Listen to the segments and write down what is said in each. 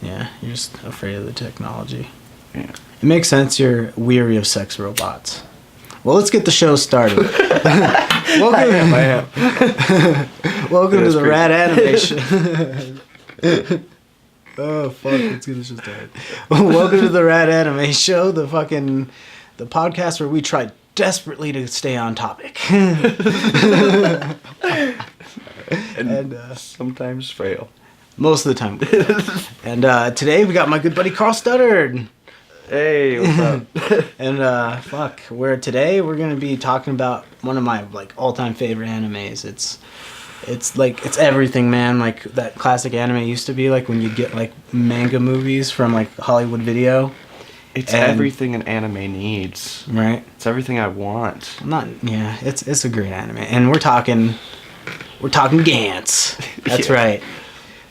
Yeah, you're just afraid of the technology. Yeah. It makes sense you're weary of sex robots. Well, let's get the show started. Welcome, I am. welcome to the Rad Anime Show. Oh, fuck, let's get the show started. Welcome to the Rad Anime Show, the podcast where we try desperately to stay on topic. and sometimes fail. Most of the time. And today we got my good buddy Karl Studdard. Hey, what's up? And today we're gonna be talking about one of my all-time favorite animes. It's everything, man. Like that classic anime used to be, like when you'd get like manga movies from like Hollywood Video. It's everything an anime needs. Right. It's everything I want. It's a great anime, and we're talking Gantz. That's right.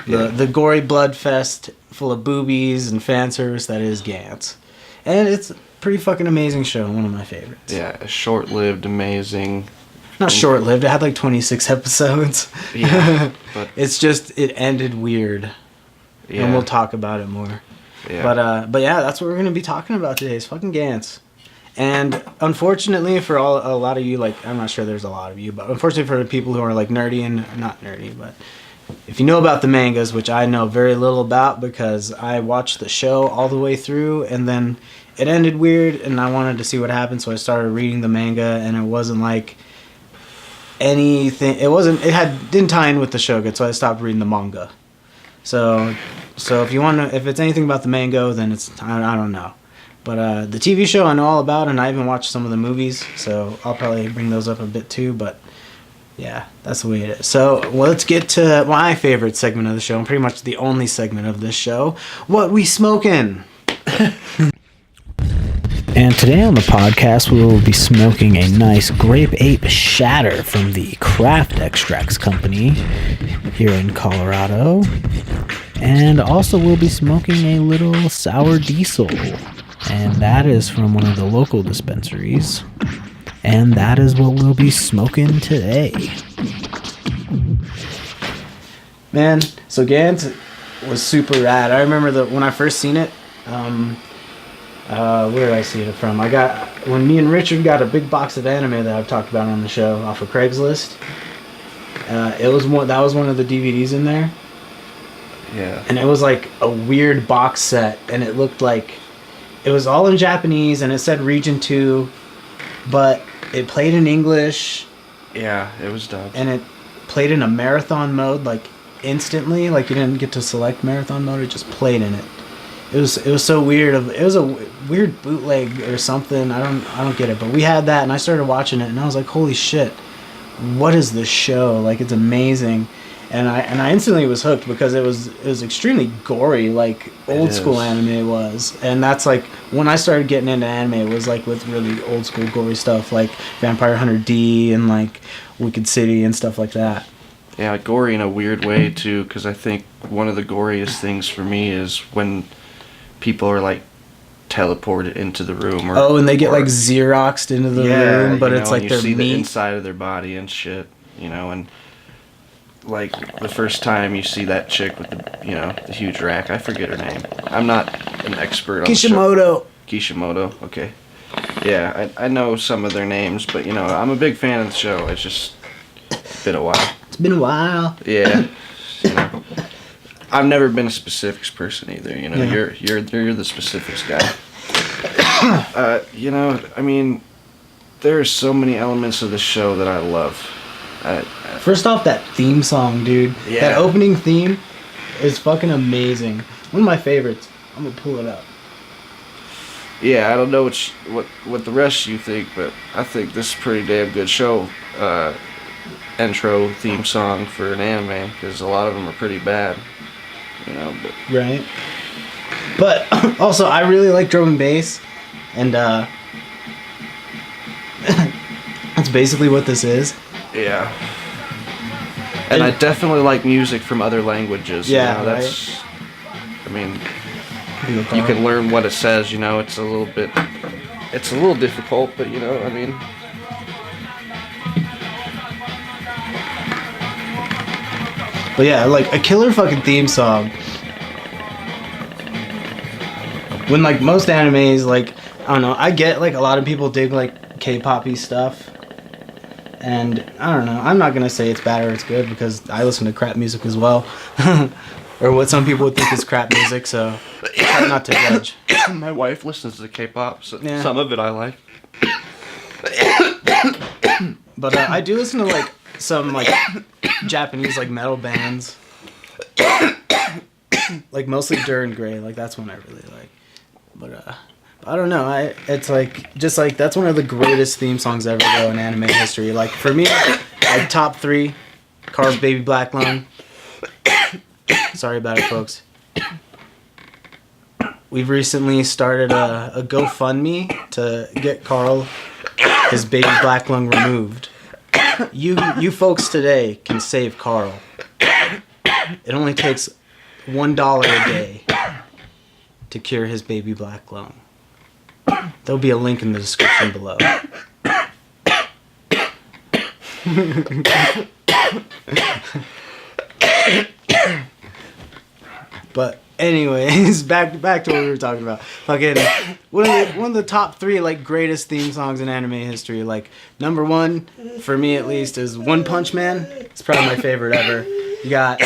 The gory blood fest full of boobies and fan service that is Gantz. And it's a pretty fucking amazing show, one of my favorites. Yeah, short-lived, amazing. Not short-lived, it had like 26 episodes. Yeah, but it's just, it ended weird. Yeah. And we'll talk about it more. Yeah. But yeah, that's what we're going to be talking about today, is fucking Gantz. And unfortunately for a lot of you, like, I'm not sure there's a lot of you, but unfortunately for the people who are like nerdy and not nerdy, but if you know about the mangas, which I know very little about because I watched the show all the way through and then it ended weird and I wanted to see what happened, so I started reading the manga, and it wasn't like anything. Didn't tie in with the show good, so I stopped reading the manga. So if it's anything about the manga, then I don't know. But the TV show I know all about, and I even watched some of the movies, so I'll probably bring those up a bit too, but yeah, that's the way it is. So let's get to my favorite segment of the show, and pretty much the only segment of this show, What We Smoking? And today on the podcast, we will be smoking a nice Grape Ape Shatter from the Craft Extracts Company here in Colorado. And also we'll be smoking a little Sour Diesel, and that is from one of the local dispensaries. And that is what we'll be smoking today. Man, so Gantz was super rad. I remember when I first seen it, where did I see it from? When me and Richard got a big box of anime that I've talked about on the show off of Craigslist. That was one of the DVDs in there. yeah. And it was like a weird box set, and it looked like it was all in Japanese, and it said Region 2, but it played in English. Yeah, it was dubbed. And it played in a marathon mode, like instantly. Like you didn't get to select marathon mode; it just played in it. It was so weird. It was a weird bootleg or something. I don't get it. But we had that, and I started watching it, and I was like, "Holy shit! What is this show? Like, it's amazing." And I instantly was hooked because it was extremely gory, like old school anime was. And that's like when I started getting into anime, it was like with really old school gory stuff like Vampire Hunter D and like Wicked City and stuff like that. Yeah, gory in a weird way too, because I think one of the goriest things for me is when people are like teleported into the room, and they get like Xeroxed into the room, but it's like you their see meat. the inside of their body and shit, and like the first time you see that chick with the huge rack, I forget her name. I'm not an expert on Kishimoto. Kishimoto, okay. Yeah, I know some of their names, but I'm a big fan of the show. It's just been a while. It's been a while. Yeah. I've never been a specifics person either, Yeah. You're the specifics guy. I mean, there are so many elements of the show that I love. First off, that theme song, dude. Yeah. That opening theme is fucking amazing. One of my favorites. I'm gonna pull it up. Yeah, I don't know what the rest of you think, but I think this is a pretty damn good show. Intro theme song for an anime, because a lot of them are pretty bad. But Right. But also, I really like drum and bass, and that's basically what this is. yeah. And I definitely like music from other languages. Yeah, that's. I mean, you can learn what it says. It's a little difficult, but I mean. But yeah, like a killer fucking theme song. when like most animes, like I don't know, I get like a lot of people dig like K-poppy stuff, and I don't know, I'm not gonna say it's bad or it's good because I listen to crap music as well, or what some people would think is crap music. So try not to judge. My wife listens to K-pop, so Yeah. some of it I like. But I do listen to like some like Japanese like metal bands, like mostly Dur and Grey. Like that's one I really like. But I don't know. It's like just like that's one of the greatest theme songs ever though in anime history. Like for me, like top 3, Karl's Baby Black Lung. Sorry about it, folks. We've recently started a GoFundMe to get Karl his baby black lung removed. You folks today can save Karl. It only takes $1 a day to cure his baby black lung. There'll be a link in the description below. But anyways, back to what we were talking about. Fucking one of the top 3 like greatest theme songs in anime history. Like number 1 for me at least is One Punch Man. It's probably my favorite ever. You got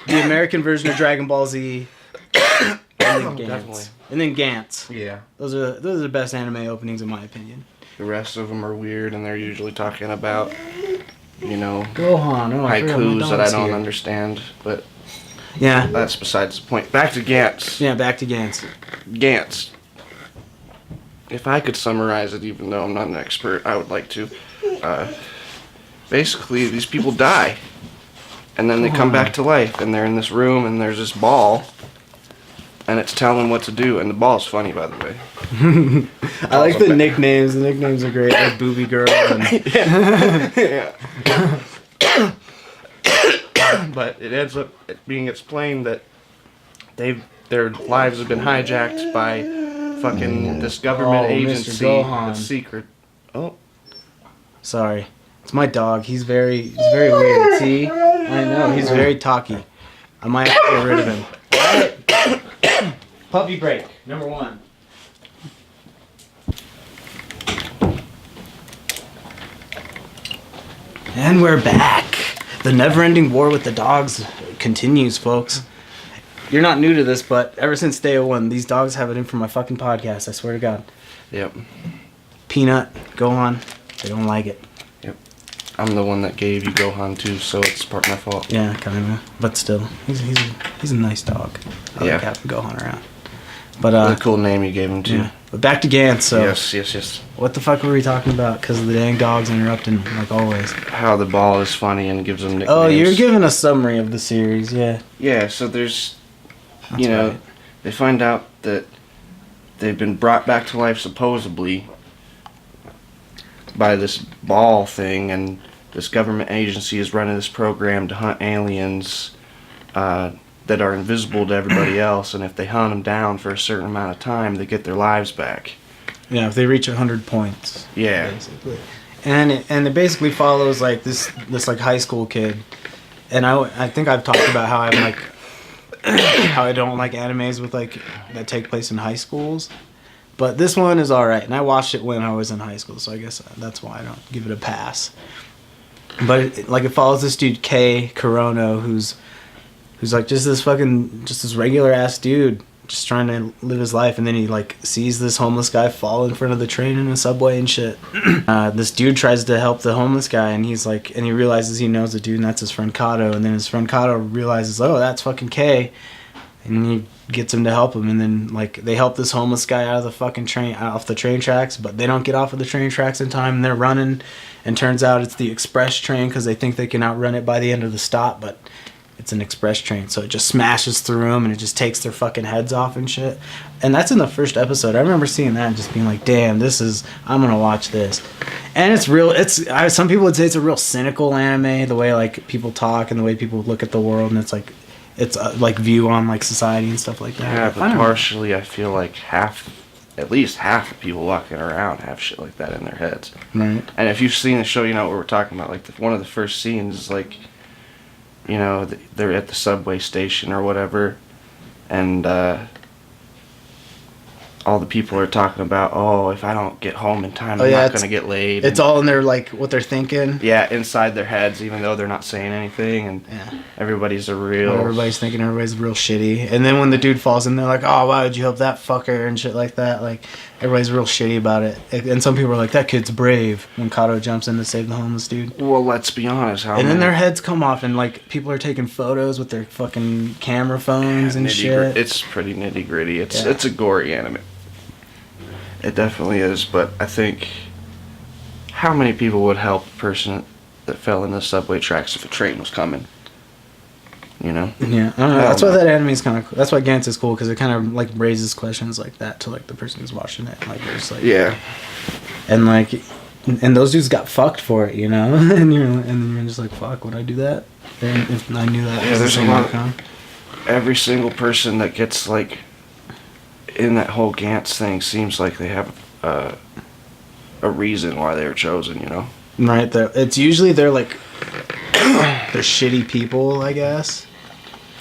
the American version of Dragon Ball Z, and then Gantz. Definitely. And then Gantz. Yeah. Those are the best anime openings in my opinion. The rest of them are weird, and they're usually talking about, you know, Gohan. Oh, I forgot my haikus that I dog's don't here. understand. But Yeah. that's besides the point. Back to Gantz. Yeah. Back to Gantz. Gantz. If I could summarize it, even though I'm not an expert, I would like to. Basically, these people die, and then they come back to life, and they're in this room, and there's this ball, and it's telling them what to do, and the ball's funny, by the way. I like the nicknames. The nicknames are great. Like Booby Girl. And Yeah. But it ends up being explained that their lives have been hijacked by fucking this government Oh, Mr. agency Gohan. that's secret. Oh, Sorry, it's my dog. He's very weird. See, I know he's very talky. I might have to get rid of him. Puppy break number 1. And we're back. The never-ending war with the dogs continues, folks. You're not new to this, but ever since day 1, these dogs have it in for my fucking podcast. I swear to God. yep. Peanut, Gohan, they don't like it. I'm the one that gave you Gohan too, so it's part my fault. Yeah, kind of. But still, he's a nice dog. I Yeah. like having Gohan around. But What a cool name you gave him too. yeah. But back to Gantz. So Yes. what the fuck were we talking about? Because the dang dogs interrupting like always. How the ball is funny and gives them nicknames. Oh, you're giving a summary of the series, yeah. Yeah, so there's, That's you know, right. they find out that they've been brought back to life supposedly by this ball thing, and this government agency is running this program to hunt aliens that are invisible to everybody else, and if they hunt them down for a certain amount of time, they get their lives back. Yeah, if they reach 100 points. Yeah. Basically. And it basically follows like this like high school kid. And I think I've talked about how I'm like how I don't like animes with like that take place in high schools. But this one is alright, and I watched it when I was in high school, so I guess that's why I don't give it a pass. But it follows this dude K Corono, who's like just this regular ass dude, just trying to live his life, and then he like sees this homeless guy fall in front of the train in a subway and shit. This dude tries to help the homeless guy, and he realizes he knows the dude, and that's his friend Kato, and then his friend Kato realizes, oh, that's fucking K, and he gets him to help him, and then like they help this homeless guy out of the fucking train, off the train tracks, but they don't get off of the train tracks in time, and they're running, and turns out it's the express train because they think they can outrun it by the end of the stop, but it's an express train, so it just smashes through them, and it just takes their fucking heads off and shit. And that's in the first episode. I remember seeing that and just being like, damn, I'm gonna watch this. And it's real, some people would say it's a real cynical anime, the way like people talk and the way people look at the world, and it's like view on like society and stuff like that. Yeah, I but don't know. partially I feel like at least half the people walking around have shit like that in their heads. Right. And if you've seen the show, you know what we're talking about. Like one of the first scenes is like, you know, they're at the subway station or whatever, and all the people are talking about, oh, if I don't get home in time, I'm not going to get laid. It's all in their, like, what they're thinking. Yeah, inside their heads, even though they're not saying anything, and everybody's everybody's thinking everybody's real shitty. And then when the dude falls in, they're like, oh, why would you help that fucker and shit like that. Like, everybody's real shitty about it. And some people are like, that kid's brave when Kato jumps in to save the homeless dude. Well, let's be honest. Then their heads come off, and, like, people are taking photos with their fucking camera phones and shit. It's pretty nitty gritty. It's a gory anime. It definitely is, but I think how many people would help a person that fell in the subway tracks if a train was coming? You know? Yeah, I don't know. That's why that anime is kind of cool. That's why Gantz is cool, because it kind of, like, raises questions like that to, like, the person who's watching it. Like, it's like, yeah. And, like, and those dudes got fucked for it, you know? and then you're just like, fuck, would I do that? And if I knew that. Yeah, there's a lot of, every single person that gets, like, in that whole Gantz thing seems like they have a reason why they were chosen, you know? Right. It's usually they're like they're shitty people, I guess.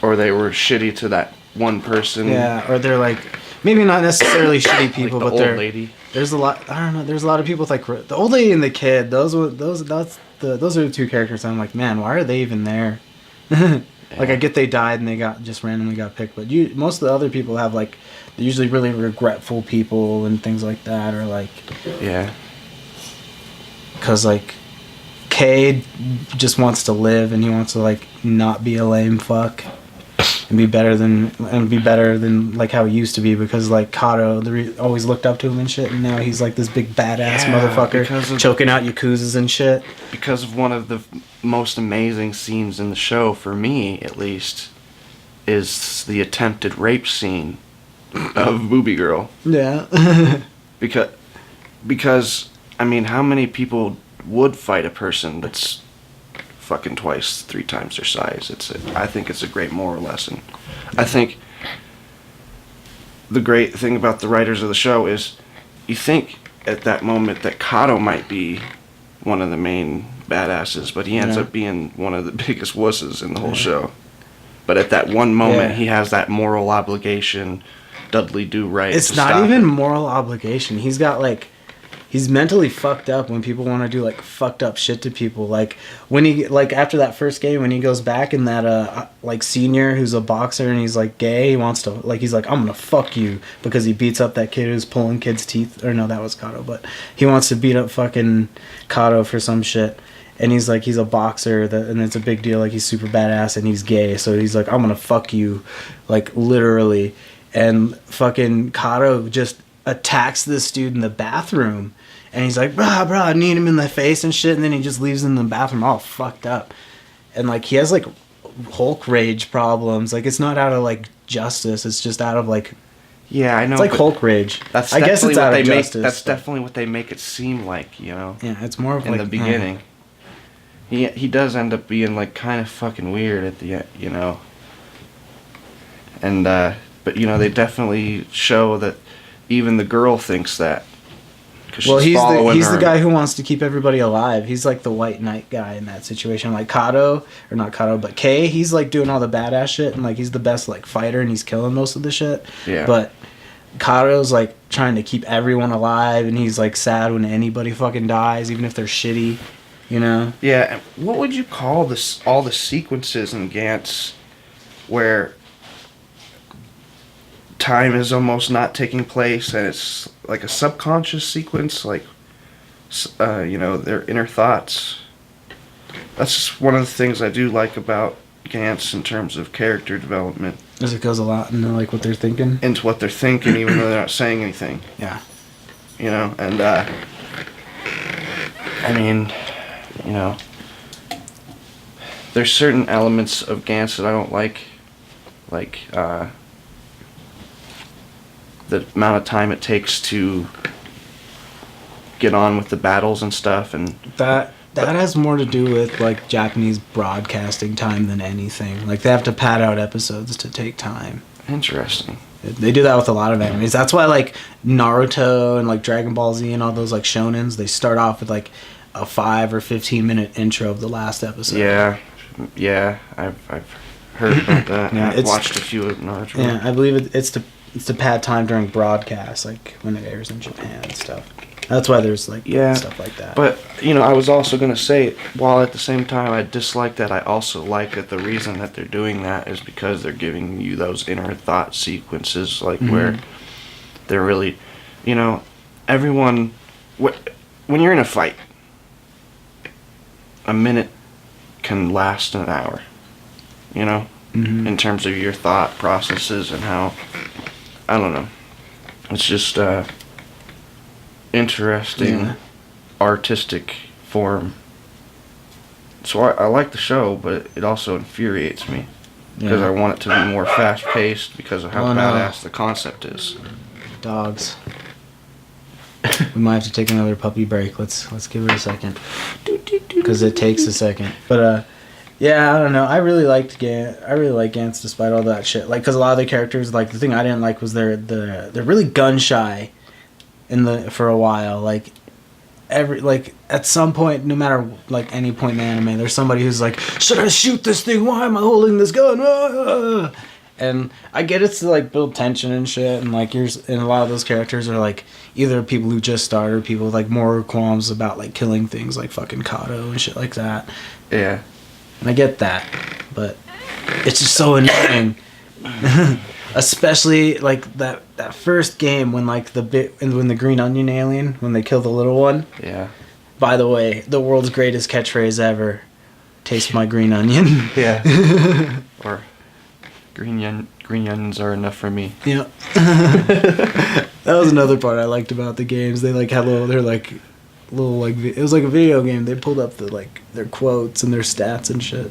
Or they were shitty to that one person. Yeah. Or they're like maybe not necessarily shitty people, like but they're old lady. There's a lot. I don't know. There's a lot of people with like the old lady and the kid. Those are the two characters. I'm like, man, why are they even there? Like, I get they died and they just randomly got picked, but most of the other people have, like, they're usually really regretful people and things like that, or, like... Yeah. Because, like, Cade just wants to live, and he wants to, like, not be a lame fuck, and be better than, like, how he used to be, because, like, Kato always looked up to him and shit, and now he's, like, this big badass motherfucker, choking out Yakuzas and shit. Because of one of the most amazing scenes in the show, for me at least, is the attempted rape scene of Booby Girl. Yeah. because I mean, how many people would fight a person that's fucking twice, 3 times their size? I think it's a great moral lesson. I think the great thing about the writers of the show is you think at that moment that Kato might be one of the main badasses, but he ends up being one of the biggest wusses in the whole show. But at that one moment, he has that moral obligation, Dudley do right. It's not even moral obligation. He's got, like, he's mentally fucked up when people want to do, like, fucked up shit to people. Like, when he, like, after that first game, when he goes back and that, like, senior who's a boxer and he's, like, gay, he wants to, like, he's like, I'm gonna fuck you, because he beats up that kid who's pulling kids' teeth. Or no, that was Kato, but he wants to beat up fucking Kato for some shit. And he's like, he's a boxer, and it's a big deal, like, he's super badass, and he's gay, so he's like, I'm gonna fuck you, like, literally. And fucking Kato just attacks this dude in the bathroom, and he's like, brah, I need him in the face and shit, and then he just leaves him in the bathroom all fucked up. And, like, he has, like, Hulk rage problems. Like, it's not out of, like, justice, it's just out of, like... Yeah, I know. It's like Hulk rage. I guess it's out of justice. That's definitely what they make it seem like, you know? Yeah, it's more of, in like... the beginning. He does end up being, like, kind of fucking weird at the end, you know? And, but, you know, they definitely show that even the girl thinks that. Well, he's the guy who wants to keep everybody alive. He's, like, the white knight guy in that situation. Like, Kato, or not Kato, but Kei, he's, like, doing all the badass shit, and, like, he's the best, like, fighter, and he's killing most of the shit. Yeah. But Kato's, like, trying to keep everyone alive, and he's, like, sad when anybody fucking dies, even if they're shitty. You know? Yeah, and what would you call this? All the sequences in Gantz where time is almost not taking place, and it's like a subconscious sequence, like, you know, their inner thoughts. That's just one of the things I do like about Gantz in terms of character development. As it goes a lot into, like, what they're thinking? Into what they're thinking, even though they're not saying anything. Yeah. You know, and, I mean... You know, there's certain elements of Gantz that I don't like the amount of time it takes to get on with the battles and stuff, and that has more to do with, like, Japanese broadcasting time than anything. Like, they have to pad out episodes to take time. Interesting. They do that with a lot of animes. That's why, like, Naruto and, like, Dragon Ball Z and all those, like, shonens, they start off with, like, a 5 or 15 minute intro of the last episode. Yeah, I've heard about that. Yeah, I've watched a few of Naruto. Yeah, I believe it's to it's to pad time during broadcasts, like when it airs in Japan and stuff. That's why there's like stuff like that. But I was also gonna say, while at the same time I dislike that, I also like that the reason that they're doing that is because they're giving you those inner thought sequences, like where they're really, everyone. When you're in a fight, a minute can last an hour. In terms of your thought processes and how, I don't know. It's just interesting artistic form. So I like the show, but it also infuriates me because I want it to be more fast paced because of how badass the concept is. Dogs. We might have to take another puppy break. Let's give it a second, because it takes a second. But yeah, I don't know. I really like Gantz despite all that shit. Like, because a lot of the characters, like the thing I didn't like was they're really gun shy for a while. Like at some point, no matter like any point in the anime, there's somebody who's like, should I shoot this thing? Why am I holding this gun? Ah! And I get it's to like build tension and shit, and like and a lot of those characters are like either people who just started, or people with like more qualms about like killing things, like fucking Kato and shit like that. Yeah. And I get that, but it's just so annoying. Especially like that first game when like when the green onion alien, when they kill the little one. Yeah. By the way, the world's greatest catchphrase ever. Taste my green onion. Yeah. Or green onions are enough for me. Yeah. That was another part I liked about the games. They like had it was like a video game. They pulled up their quotes and their stats and shit.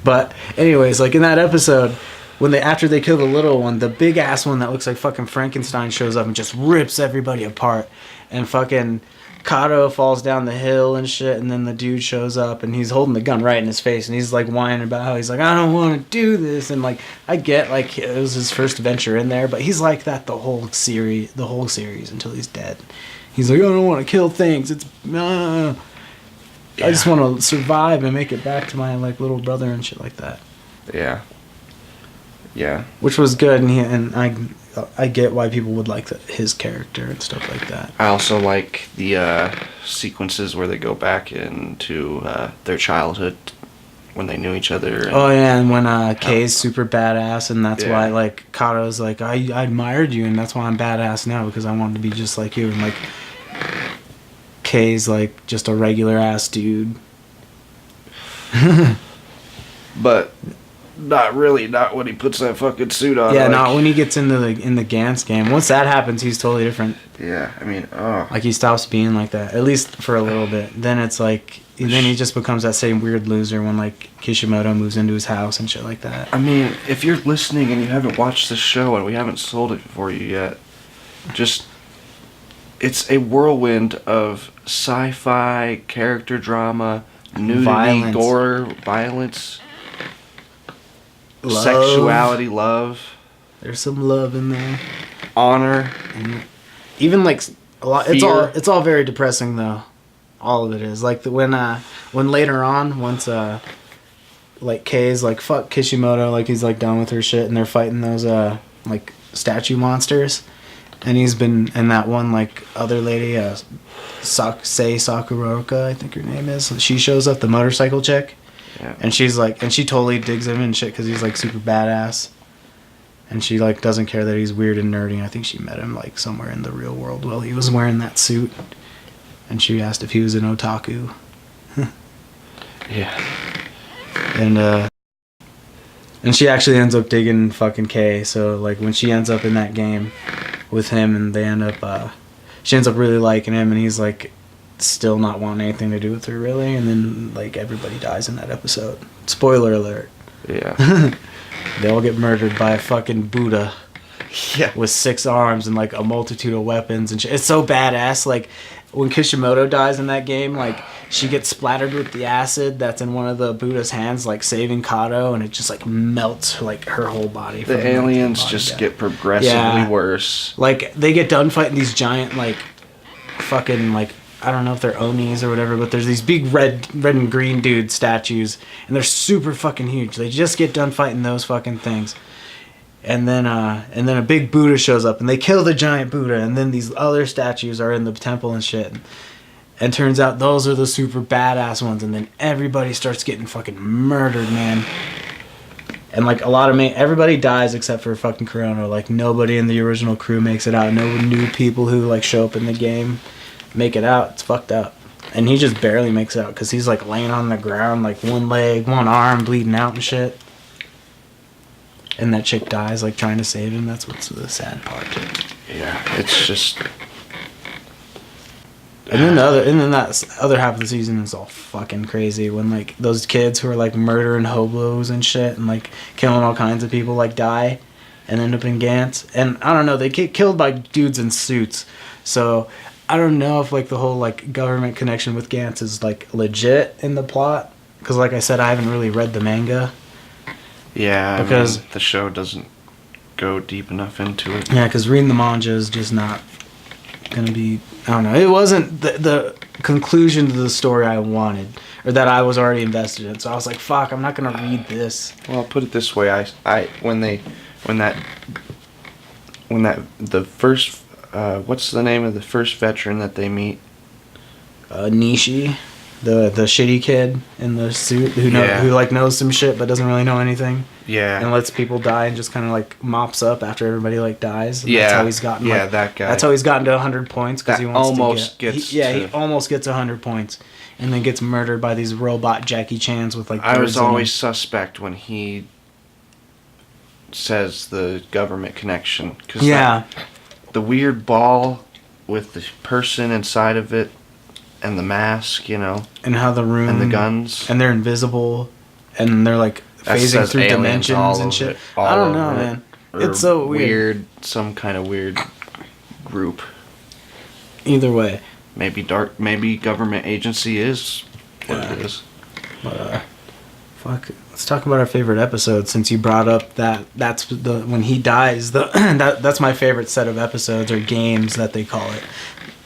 But anyways, like in that episode, after they kill the little one, the big ass one that looks like fucking Frankenstein shows up and just rips everybody apart, and fucking Kato falls down the hill and shit, and then the dude shows up and he's holding the gun right in his face, and he's like whining about how he's like, I don't want to do this, and like I get like it was his first adventure in there, but he's like that the whole series until he's dead. He's like, I don't want to kill things. It's I just want to survive and make it back to my like little brother and shit like that. Yeah. Yeah. Which was good, and I get why people would like his character and stuff like that. I also like the sequences where they go back into their childhood when they knew each other. Oh yeah, and when Kei's super badass, and that's why like Kato's like, I admired you, and that's why I'm badass now, because I wanted to be just like you, and like Kei's like just a regular ass dude. But not when he puts that fucking suit on. Yeah, like, not when he gets in the Gantz game. Once that happens, he's totally different. Yeah, I mean, like he stops being like that, at least for a little bit. Then it's like, then he just becomes that same weird loser when like Kishimoto moves into his house and shit like that. I mean, if you're listening and you haven't watched this show and we haven't sold it for you yet, it's a whirlwind of sci-fi, character drama, nudity, violence. gore, violence, Love. sexuality, love. There's some love in there. Honor. And even like a lot. Fear. It's all very depressing though. All of it is like when later on, once like Kei's like fuck Kishimoto, like he's like done with her shit, and they're fighting those like statue monsters, and and that one like other lady Sakuroka, I think her name is, she shows up, the motorcycle chick. Yeah. And she's like, and she totally digs him and shit because he's like super badass, and she like doesn't care that he's weird and nerdy. I think she met him like somewhere in the real world while he was wearing that suit, and she asked if he was an otaku. Yeah. And she actually ends up digging fucking Kei. So like when she ends up in that game with him, and they end up she ends up really liking him, and he's like still not wanting anything to do with her really, and then like everybody dies in that episode. Spoiler alert. Yeah. They all get murdered by a fucking Buddha. Yeah. With 6 arms and like a multitude of weapons and shit. It's so badass. Like when Kishimoto dies in that game, like she gets splattered with the acid that's in one of the Buddha's hands, like saving Kato, and it just like melts like her whole body. The aliens just get progressively worse. Like they get done fighting these giant like fucking like, I don't know if they're Onis or whatever, but there's these big red and green dude statues, and they're super fucking huge. They just get done fighting those fucking things. And then a big Buddha shows up, and they kill the giant Buddha, and then these other statues are in the temple and shit. And turns out those are the super badass ones, and then everybody starts getting fucking murdered, man. And like everybody dies except for fucking Corona. Like nobody in the original crew makes it out. No new people who like show up in the game make it out. It's fucked up. And he just barely makes it out because he's like laying on the ground, like one leg, one arm bleeding out and shit. And that chick dies, like, trying to save him. That's what's the sad part. Yeah, it's just... And then that other half of the season is all fucking crazy. When, like, those kids who are, like, murdering hobos and shit and, like, killing all kinds of people, like, die and end up in Gantz. And, I don't know, they get killed by dudes in suits. So, I don't know if, like, the whole, like, government connection with Gantz is, like, legit in the plot. Because, like I said, I haven't really read the manga. Yeah, because I mean, the show doesn't go deep enough into it. Yeah, because reading the manga is just not gonna be. I don't know. It wasn't the conclusion to the story I wanted, or that I was already invested in. So I was like, "Fuck, I'm not gonna read this." Well, I'll put it this way: when the first what's the name of the first veteran that they meet? Nishi. The shitty kid in the suit who like knows some shit but doesn't really know anything. Yeah. And lets people die and just kind of like mops up after everybody like dies. And yeah. That's how he's gotten. Yeah, like, that guy. That's how he's gotten to 100 points because he wants almost to get. He almost gets 100 points, and then gets murdered by these robot Jackie Chans with like. I was always suspect when he says the government connection because the weird ball with the person inside of it. And the mask, you know. And how the room... And the guns. And they're invisible. And they're, like, phasing through dimensions and shit. I don't know, man. It's so weird. Some kind of weird group. Either way. Maybe government agency is what it is. But, fuck. Let's talk about our favorite episode since you brought up that's the... When he dies, that's my favorite set of episodes or games that they call it.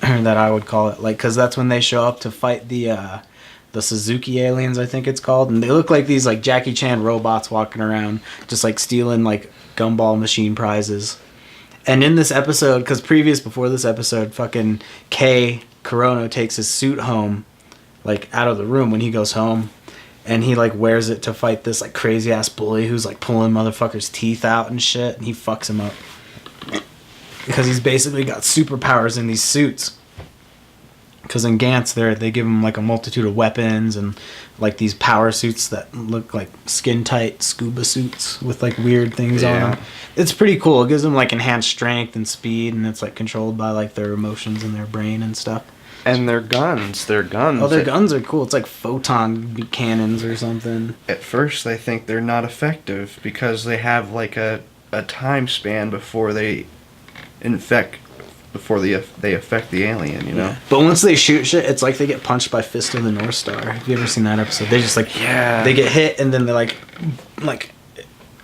That I would call it, like, because that's when they show up to fight the Suzuki aliens, I think it's called, and they look like these like Jackie Chan robots walking around, just like stealing like gumball machine prizes. And in this episode, because before this episode, fucking Corona takes his suit home, like out of the room when he goes home, and he like wears it to fight this like crazy ass bully who's like pulling motherfuckers' teeth out and shit, and he fucks him up. Because he's basically got superpowers in these suits. Because in Gantz, they give him like a multitude of weapons and like these power suits that look like skin-tight scuba suits with like weird things on them. It's pretty cool. It gives them like enhanced strength and speed, and it's like controlled by like their emotions and their brain and stuff. And their guns. Oh, their guns are cool. It's like photon cannons or something. At first, I think they're not effective because they have like a time span before they affect the alien, you know. Yeah. But once they shoot shit, it's like they get punched by Fist of the North Star. Have you ever seen that episode? They just like they get hit and then they like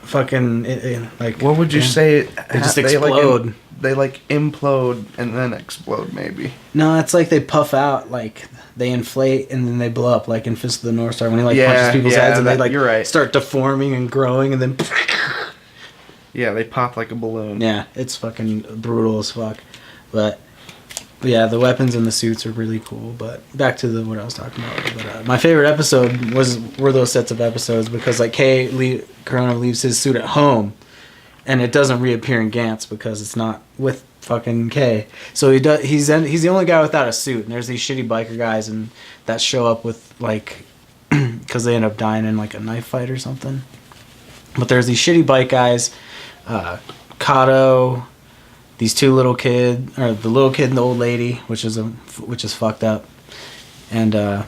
fucking like what would you say? They just explode. They like implode and then explode, maybe. No, it's like they puff out, like they inflate and then they blow up, like in Fist of the North Star when he like punches people's heads and they like start deforming and growing and then. Yeah, they pop like a balloon. Yeah, it's fucking brutal as fuck. But yeah, the weapons and the suits are really cool. But back to what I was talking about. But my favorite episode were those sets of episodes because like Corona leaves his suit at home, and it doesn't reappear in Gantz because it's not with fucking K. So he's the only guy without a suit, and there's these shitty biker guys and that show up with like because they end up dying in like a knife fight or something. But there's these shitty bike guys. Kato, these two little kid, or the little kid and the old lady, which is fucked up, and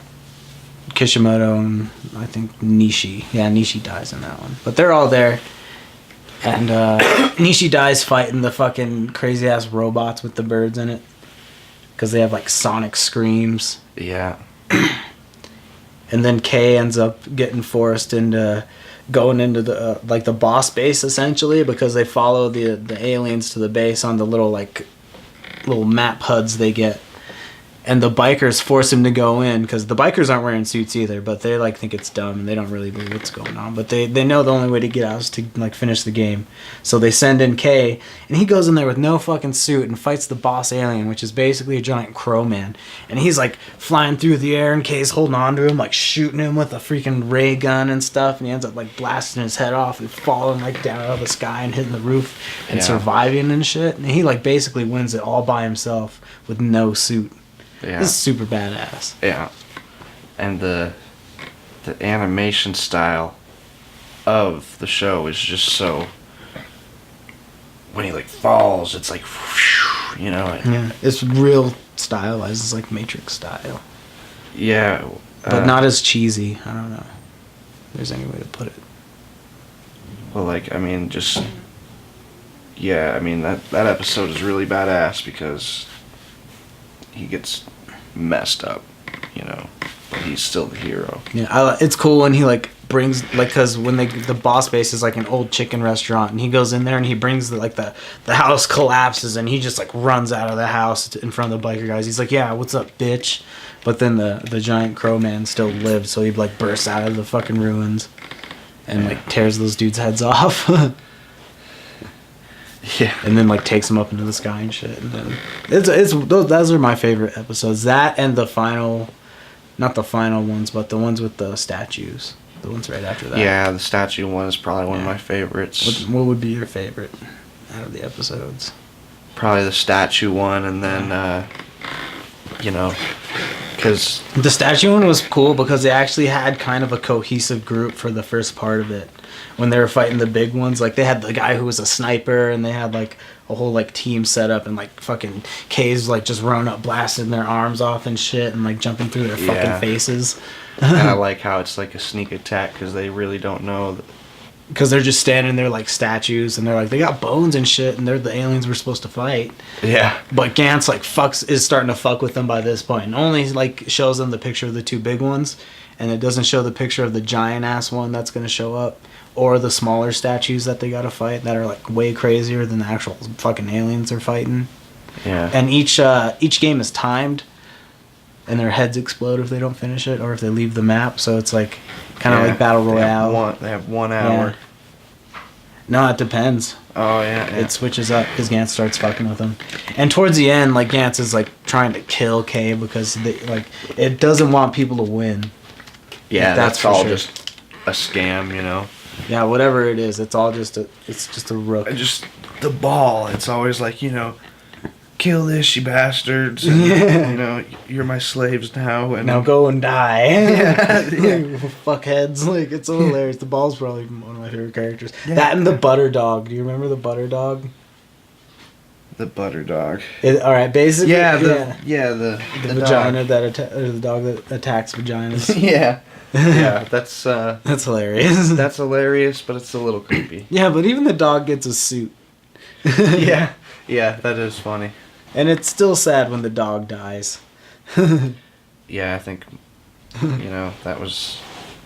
Kishimoto and I think Nishi. Yeah, Nishi dies in that one, but they're all there, and Nishi dies fighting the fucking crazy ass robots with the birds in it, because they have like sonic screams. Yeah. And then K ends up getting forced into going into the like the boss base essentially because they follow the aliens to the base on the little map HUDs they get, And the bikers force him to go in because the bikers aren't wearing suits either, but they like think it's dumb and they don't really believe what's going on. But they know the only way to get out is to like finish the game. So they send in K, and he goes in there with no fucking suit and fights the boss alien, which is basically a giant crow man. And he's like flying through the air, and K's holding on to him, like shooting him with a freaking ray gun and stuff. And he ends up like blasting his head off and falling like down out of the sky and hitting the roof and surviving and shit. And he like basically wins it all by himself with no suit. Yeah. This is super badass. Yeah. And the animation style of the show is just so... When he, like, falls, it's like... You know? Yeah. It's real stylized. It's like Matrix style. Yeah. But not as cheesy. I don't know if there's any way to put it. Well, like, I mean, just... Yeah, I mean, that episode is really badass because... He gets messed up, you know, but he's still the hero. Yeah, it's cool when he like brings like because when the boss base is like an old chicken restaurant, and he goes in there and he brings the house collapses and he just like runs out of the house in front of the biker guys. He's like, "Yeah, what's up, bitch?" But then the giant crow man still lives, so he like bursts out of the fucking ruins and like tears those dudes' heads off. Yeah. And then like takes them up into the sky and shit. And then those are my favorite episodes. That and the final, not the final ones, but the ones with the statues. The ones right after that. Yeah, the statue one is probably one of my favorites. What would be your favorite out of the episodes? Probably the statue one, and then you know, because the statue one was cool because they actually had kind of a cohesive group for the first part of it. When they were fighting the big ones, like they had the guy who was a sniper, and they had like a whole like team set up, and like fucking K's like just running up, blasting their arms off and shit, and like jumping through their fucking faces. And I like how it's like a sneak attack because they really don't know. Because they're just standing there like statues, and they're like they got bones and shit, and they're the aliens we're supposed to fight. Yeah. But Gantz like is starting to fuck with them by this point, and only like shows them the picture of the two big ones, and it doesn't show the picture of the giant ass one that's gonna show up. Or the smaller statues that they gotta fight that are like way crazier than the actual fucking aliens they're fighting. Yeah. And each game is timed, and their heads explode if they don't finish it or if they leave the map. So it's like kind of like Battle Royale. They have 1 hour. Yeah. No, it depends. Oh yeah. It switches up because Gantz starts fucking with them, and towards the end, like Gantz is like trying to kill K because it doesn't want people to win. Yeah, like, that's all just a scam, you know. Yeah, whatever it is, it's all just a rook. Just the ball. It's always like, you know, kill this, you bastards. And, you know, you're my slaves now. And now go and die. Yeah. Fuckheads. Like, it's so hilarious. The ball's probably one of my favorite characters. Yeah. That and the butter dog. Do you remember the butter dog? The butter dog. Alright, basically. The vagina dog. The dog that attacks vaginas. Yeah. Yeah, that's hilarious. That's hilarious, but it's a little creepy. Yeah, but even the dog gets a suit. Yeah, that is funny. And it's still sad when the dog dies. Yeah, I think, you know, that was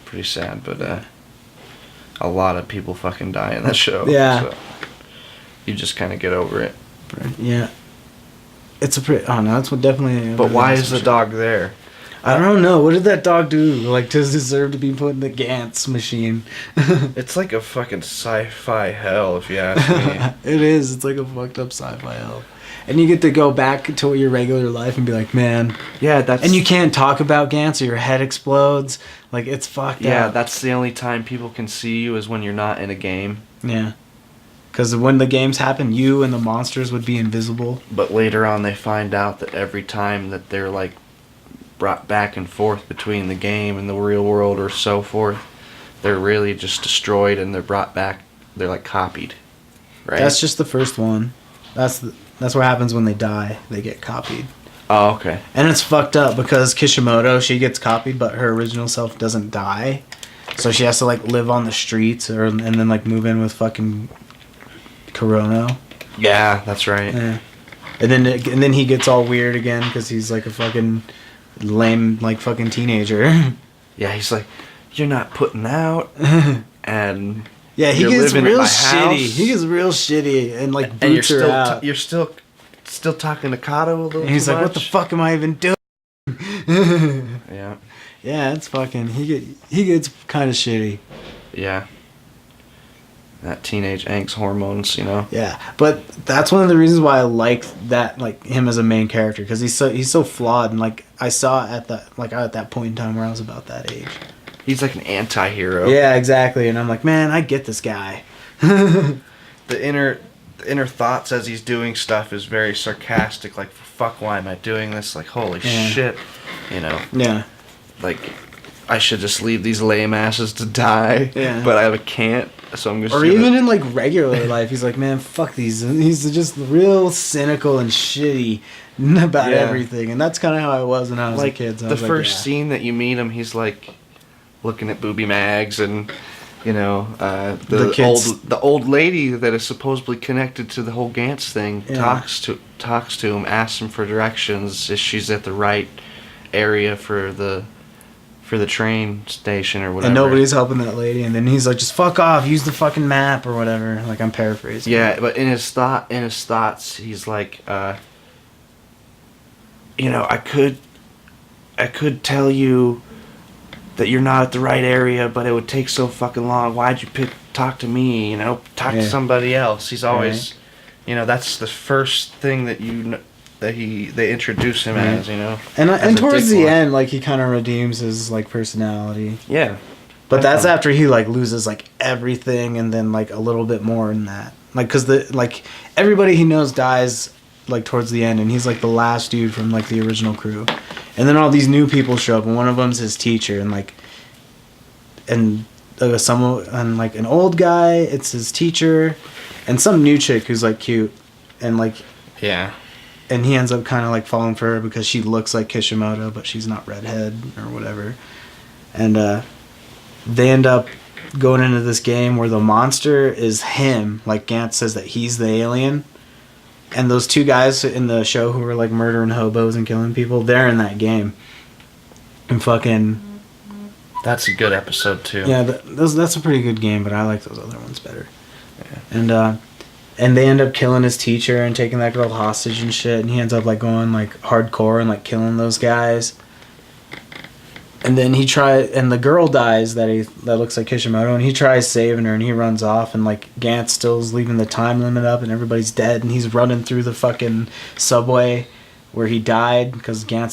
pretty sad, but a lot of people fucking die in that show. Yeah. So you just kind of get over it. Yeah. It's a pretty... Oh, no, that's what definitely... But why is the dog there? I don't know. What did that dog do? Like, to deserve to be put in the Gantz machine? It's like a fucking sci-fi hell, if you ask me. It is. It's like a fucked up sci-fi hell. And you get to go back to your regular life and be like, man. Yeah, that's... And you can't talk about Gantz or your head explodes. Like, it's fucked up. Yeah, that's the only time people can see you is when you're not in a game. Yeah. Because when the games happen, you and the monsters would be invisible. But later on, they find out that every time that they're, like, brought back and forth between the game and the real world or so forth, they're really just destroyed and they're brought back. They're like copied, right? That's just the first one. That's what happens when they die. They get copied. Oh, okay. And it's fucked up because Kishimoto, she gets copied, but her original self doesn't die. So she has to like live on the streets and then like move in with fucking Kurono. Yeah, that's right. Yeah. And then he gets all weird again because he's like a fucking lame like fucking teenager. Yeah, he's like, you're not putting out, and yeah, he gets real shitty. He gets real shitty and like boots her out. You're still talking to Kato a little. And he's too like, much. what the fuck am I even doing? Yeah. Yeah, it's fucking. He gets kind of shitty. Yeah. That teenage angst hormones, you know. Yeah, but that's one of the reasons why I like that, like him as a main character, because he's so flawed, and like I saw at that point in time where I was about that age. He's like an anti-hero. Yeah, exactly, and I'm like, man, I get this guy. The inner thoughts as he's doing stuff is very sarcastic. Like, fuck, why am I doing this? Like, holy shit, you know. Yeah. Like, I should just leave these lame asses to die. Yeah. But I can't. So I'm just. Or even in like regular life, he's like, man, fuck these. And he's just real cynical and shitty about everything, and that's kind of how I was when I was a kid. So the first scene that you meet him, he's like looking at booby mags, and you know, the old lady that is supposedly connected to the whole Gantz thing talks to him, asks him for directions. If she's at the right area for the train station or whatever. And nobody's helping that lady, and then he's like, just fuck off, use the fucking map or whatever. Like, I'm paraphrasing. Yeah, but in his thoughts, he's like, you know, I could tell you that you're not at the right area, but it would take so fucking long. Why'd you talk to me? You know, talk to somebody else. He's always, you know, that's the first thing that they introduce him as, you know. And towards the end, like, he kind of redeems his like personality. Yeah. But that's after he like loses like everything, and then like a little bit more in that. Like, cause everybody he knows dies like towards the end, and he's like the last dude from like the original crew. And then all these new people show up, and one of them's his teacher, and like, and like an old guy, it's his teacher, and some new chick who's like cute, and like, yeah. And he ends up kind of like falling for her because she looks like Kishimoto, but she's not redhead or whatever. And they end up going into this game where the monster is him. Like, Gantz says that he's the alien. And those two guys in the show who were like murdering hobos and killing people, they're in that game. And fucking... That's a good episode too. Yeah, that's a pretty good game, but I like those other ones better. Yeah. And they end up killing his teacher and taking that girl hostage and shit. And he ends up like going like hardcore and like killing those guys. And then and the girl dies that looks like Kishimoto, and he tries saving her, and he runs off, and like Gantz still's leaving the time limit up, and everybody's dead, and he's running through the fucking subway where he died because Gantz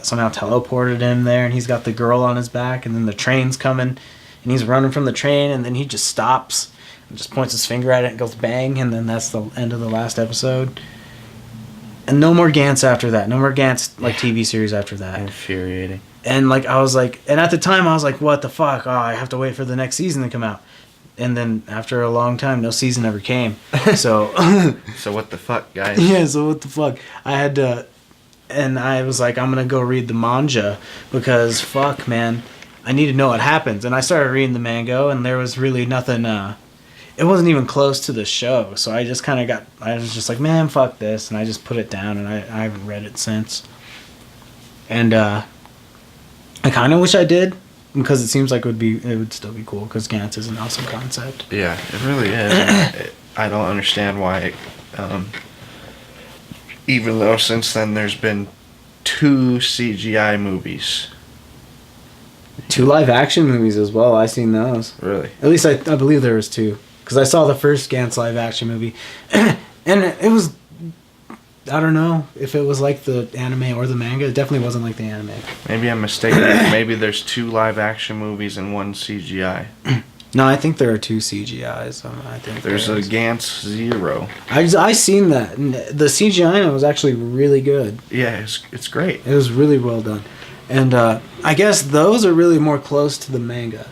somehow teleported him there, and he's got the girl on his back, and then the train's coming, and he's running from the train, and then he just stops and just points his finger at it and goes bang, and then that's the end of the last episode. And no more Gantz after that. No more Gantz like TV series after that. Infuriating. And like I was like, and at the time I was like, what the fuck? Oh, I have to wait for the next season to come out. And then after a long time, no season ever came. So so what the fuck, guys? Yeah, so what the fuck? I had to, and I was like, I'm gonna go read the manga because fuck, man, I need to know what happens. And I started reading the manga, and there was really nothing. It wasn't even close to the show, so I just kind of I was just like, man, fuck this, and I just put it down, and I haven't read it since. And I kind of wish I did, because it seems like it would still be cool, because Gantz is an awesome concept. Yeah, it really is. I don't understand why, even though since then there's been 2 CGI movies. 2 live action movies as well. I seen those. Really? At least I believe there was 2, because I saw the first Gantz live action movie, and it was. I don't know if it was like the anime or the manga. It definitely wasn't like the anime. Maybe I'm mistaken. Maybe there's 2 live action movies and 1 CGI. No, I think there are 2 CGIs. I think there's a Gantz 0. I seen that. And the CGI was actually really good. Yeah, it's great. It was really well done. And I guess those are really more close to the manga.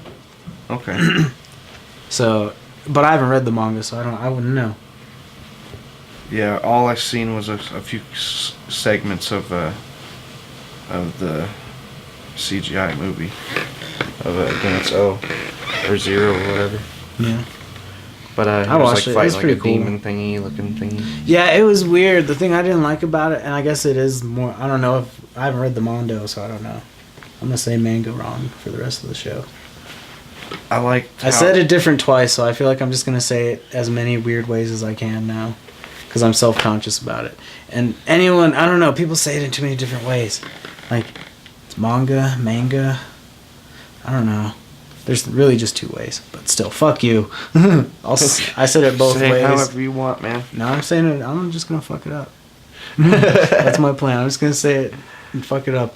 Okay. So, but I haven't read the manga, so I wouldn't know. Yeah, all I've seen was a few segments of the CGI movie of Gantz or 0 or whatever. Yeah. But I was like fighting like a cool. demon thingy looking thingy. Yeah, it was weird. The thing I didn't like about it, and I guess it is more. I don't know if I haven't read the manga, so I don't know. I'm gonna say manga wrong for the rest of the show. I said it different twice, so I feel like I'm just gonna say it as many weird ways as I can now. Because I'm self-conscious about it. And anyone, I don't know, people say it in too many different ways. Like, it's manga. I don't know. There's really just two ways, but still, fuck you. I said it both Say ways. however you want, man. No, I'm saying it. I'm just gonna fuck it up. That's my plan. I'm just gonna say it and fuck it up.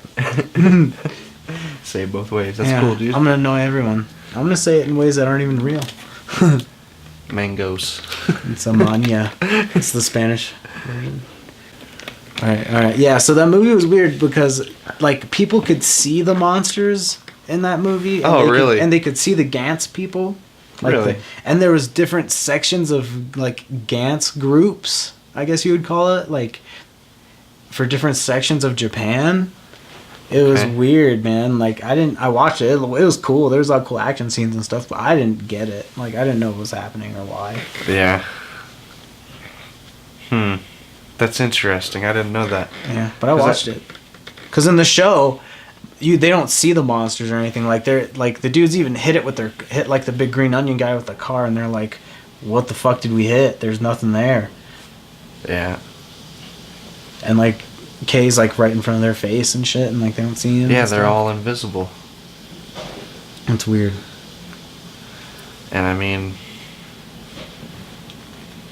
Say it both ways. That's cool, dude. I'm gonna annoy everyone. I'm gonna say it in ways that aren't even real. Mangoes. It's a mania. It's the Spanish version. Alright. Yeah, so that movie was weird because, like, people could see the monsters in that movie. And really? And they could see the Gantz people. Like Really? And there was different sections of, like, Gantz groups, I guess you would call it, like, for different sections of Japan. It was weird, man. Like, I watched it. It was cool. There was a lot of cool action scenes and stuff, but I didn't get it. Like, I didn't know what was happening or why. Yeah. That's interesting. I didn't know that. Yeah, but I watched it. Because in the show, they don't see the monsters or anything. Like, they're like, the dudes even hit like the big green onion guy with the car, and they're like, what the fuck did we hit? There's nothing there. Yeah. And, like, Kay's, like, right in front of their face and shit, and, like, they don't see him. Yeah, they're all invisible. It's weird. And I mean,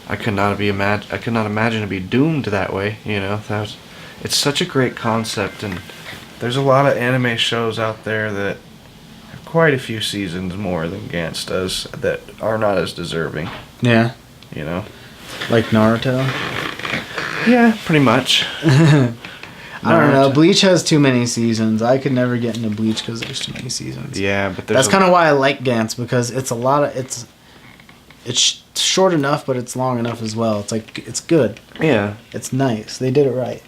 I could not imagine to be doomed that way. You know, it's such a great concept, and there's a lot of anime shows out there that have quite a few seasons more than Gantz does that are not as deserving. Yeah. You know, Like Naruto. yeah, pretty much. I don't know. Bleach has too many seasons. I could never get into Bleach because there's too many seasons. Yeah, but that's kind of why I like Gantz, because it's a lot of it's short enough, but it's long enough as well. It's like, it's good. Yeah, It's nice. They did it right,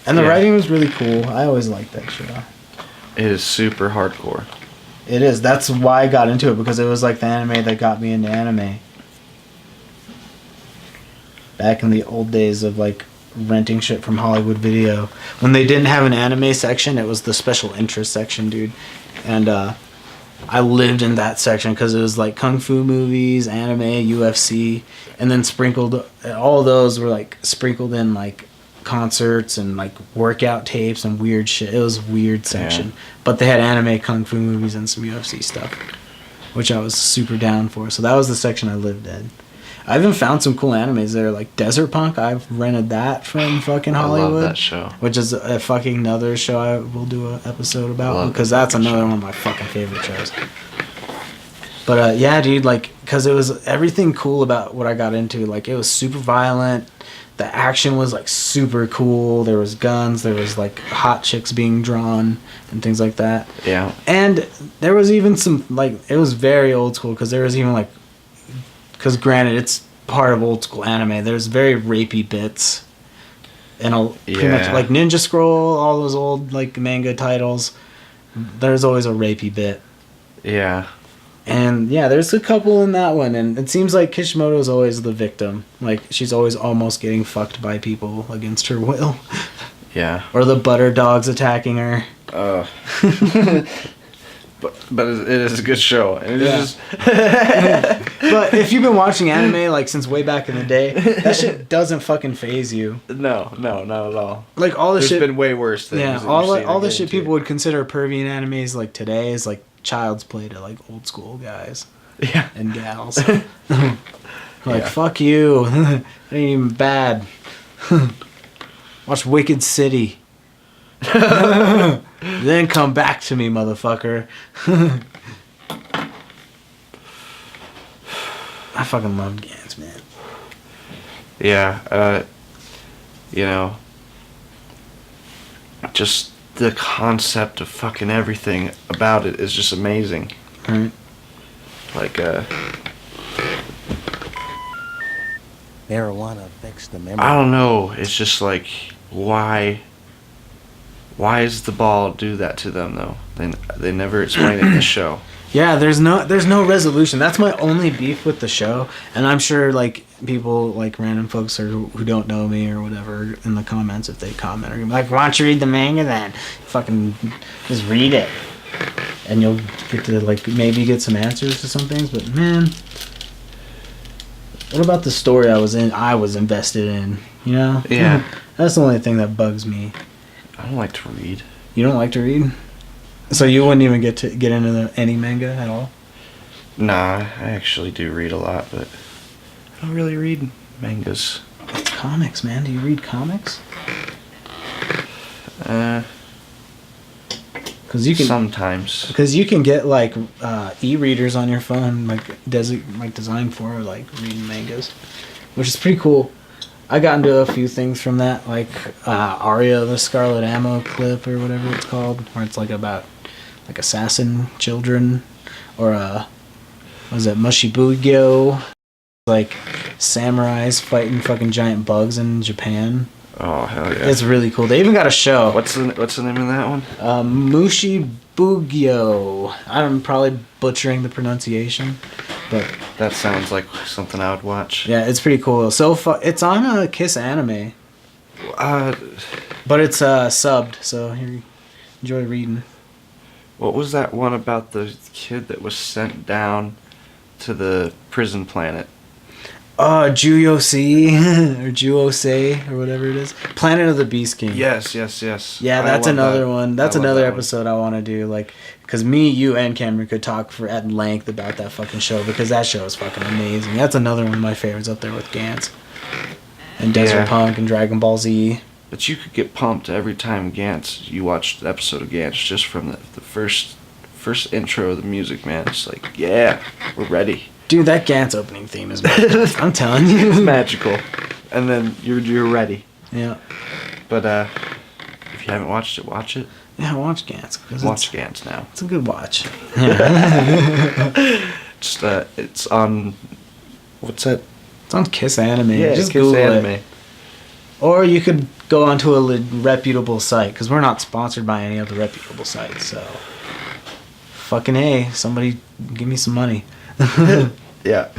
and the writing was really cool. I always liked that show. it is super hardcore. It is. That's why I got into it, because it was like the anime that got me into anime. Back in the old days of, like, renting shit from Hollywood Video, when they didn't have an anime section, it was the special interest section, dude. And I lived in that section because it was like kung fu movies, anime, UFC, and then all those were like sprinkled in like concerts and like workout tapes and weird shit. It was a weird section. But they had anime, kung fu movies, and some UFC stuff, which I was super down for. So that was the section I lived in. I even found some cool animes there, like Desert Punk. I've rented that from fucking Hollywood. I love that show. Which is a fucking another show I will do an episode about, because that's another one of my fucking favorite shows. But yeah, dude, like, because it was everything cool about what I got into. Like, it was super violent. The action was like super cool. There was guns. There was like hot chicks being drawn and things like that. Yeah. And there was even some, like, it was very old school, because there was even like, because granted, it's part of old school anime. There's very rapey bits, and pretty much like Ninja Scroll, all those old like manga titles. There's always a rapey bit. Yeah. And yeah, there's a couple in that one, and it seems like Kishimoto's always the victim. Like, she's always almost getting fucked by people against her will. Yeah. Or the butter dogs attacking her. But it is a good show. And it is But if you've been watching anime like since way back in the day, that shit doesn't fucking phase you. No, not at all. Like, all the There's shit. been way worse things. Yeah, that all the shit people would consider pervy in animes like today is like child's play to like old school guys. Yeah. And gals. Like, fuck you. It ain't even bad. Watch Wicked City. Then come back to me, motherfucker. I fucking love Gantz, man. Yeah, you know, just the concept of fucking everything about it is just amazing. Right. Like, marijuana affects the memory. I don't know. It's just like, why does the ball do that to them though? They never explain it in the show. Yeah, there's no resolution. That's my only beef with the show, and I'm sure like people, like random folks or who don't know me or whatever in the comments, if they comment, are like, why don't you read the manga then? Fucking just read it, and you'll get to like maybe get some answers to some things. But man, what about the story I was invested in? You know? Yeah. That's the only thing that bugs me. I don't like to read. You don't like to read? So you wouldn't even get into any manga at all? Nah, I actually do read a lot, but I don't really read mangas. It's comics, man. Do you read comics? Because you can sometimes. Because you can get like e-readers on your phone, like designed for like reading mangas, which is pretty cool. I got into a few things from that, like Aria the Scarlet Ammo clip or whatever it's called, where it's like about like assassin children, or what was it, Mushibugyo, like samurais fighting fucking giant bugs in Japan. Oh hell yeah! It's really cool. They even got a show. What's the name of that one? Mushibugyo. I'm probably butchering the pronunciation, but that sounds like something I would watch. Yeah, it's pretty cool. So it's on Kiss Anime. But it's subbed, so here, enjoy reading. What was that one about the kid that was sent down to the prison planet? Juyosi or Juosei or whatever it is. Planet of the Beast King. Yes. Yeah, that's another one. That's another episode I want to do. Like, because me, you, and Cameron could talk at length about that fucking show, because that show is fucking amazing. That's another one of my favorites up there with Gantz and Desert Punk and Dragon Ball Z. But you could get pumped every time you watched the episode of Gantz, just from the first intro of the music, man. It's like, yeah, we're ready. Dude, that Gantz opening theme is magical. I'm telling you. It's magical. And then you're ready. Yeah. But if you haven't watched it, watch it. Yeah, watch Gantz. Watch Gantz now. It's a good watch. It's on... What's that? It's on Kiss Anime. Yeah, just Kiss Google Anime. It. Or you could go onto a reputable site, because we're not sponsored by any of the reputable sites, so... Fucking hey, somebody give me some money. Yeah.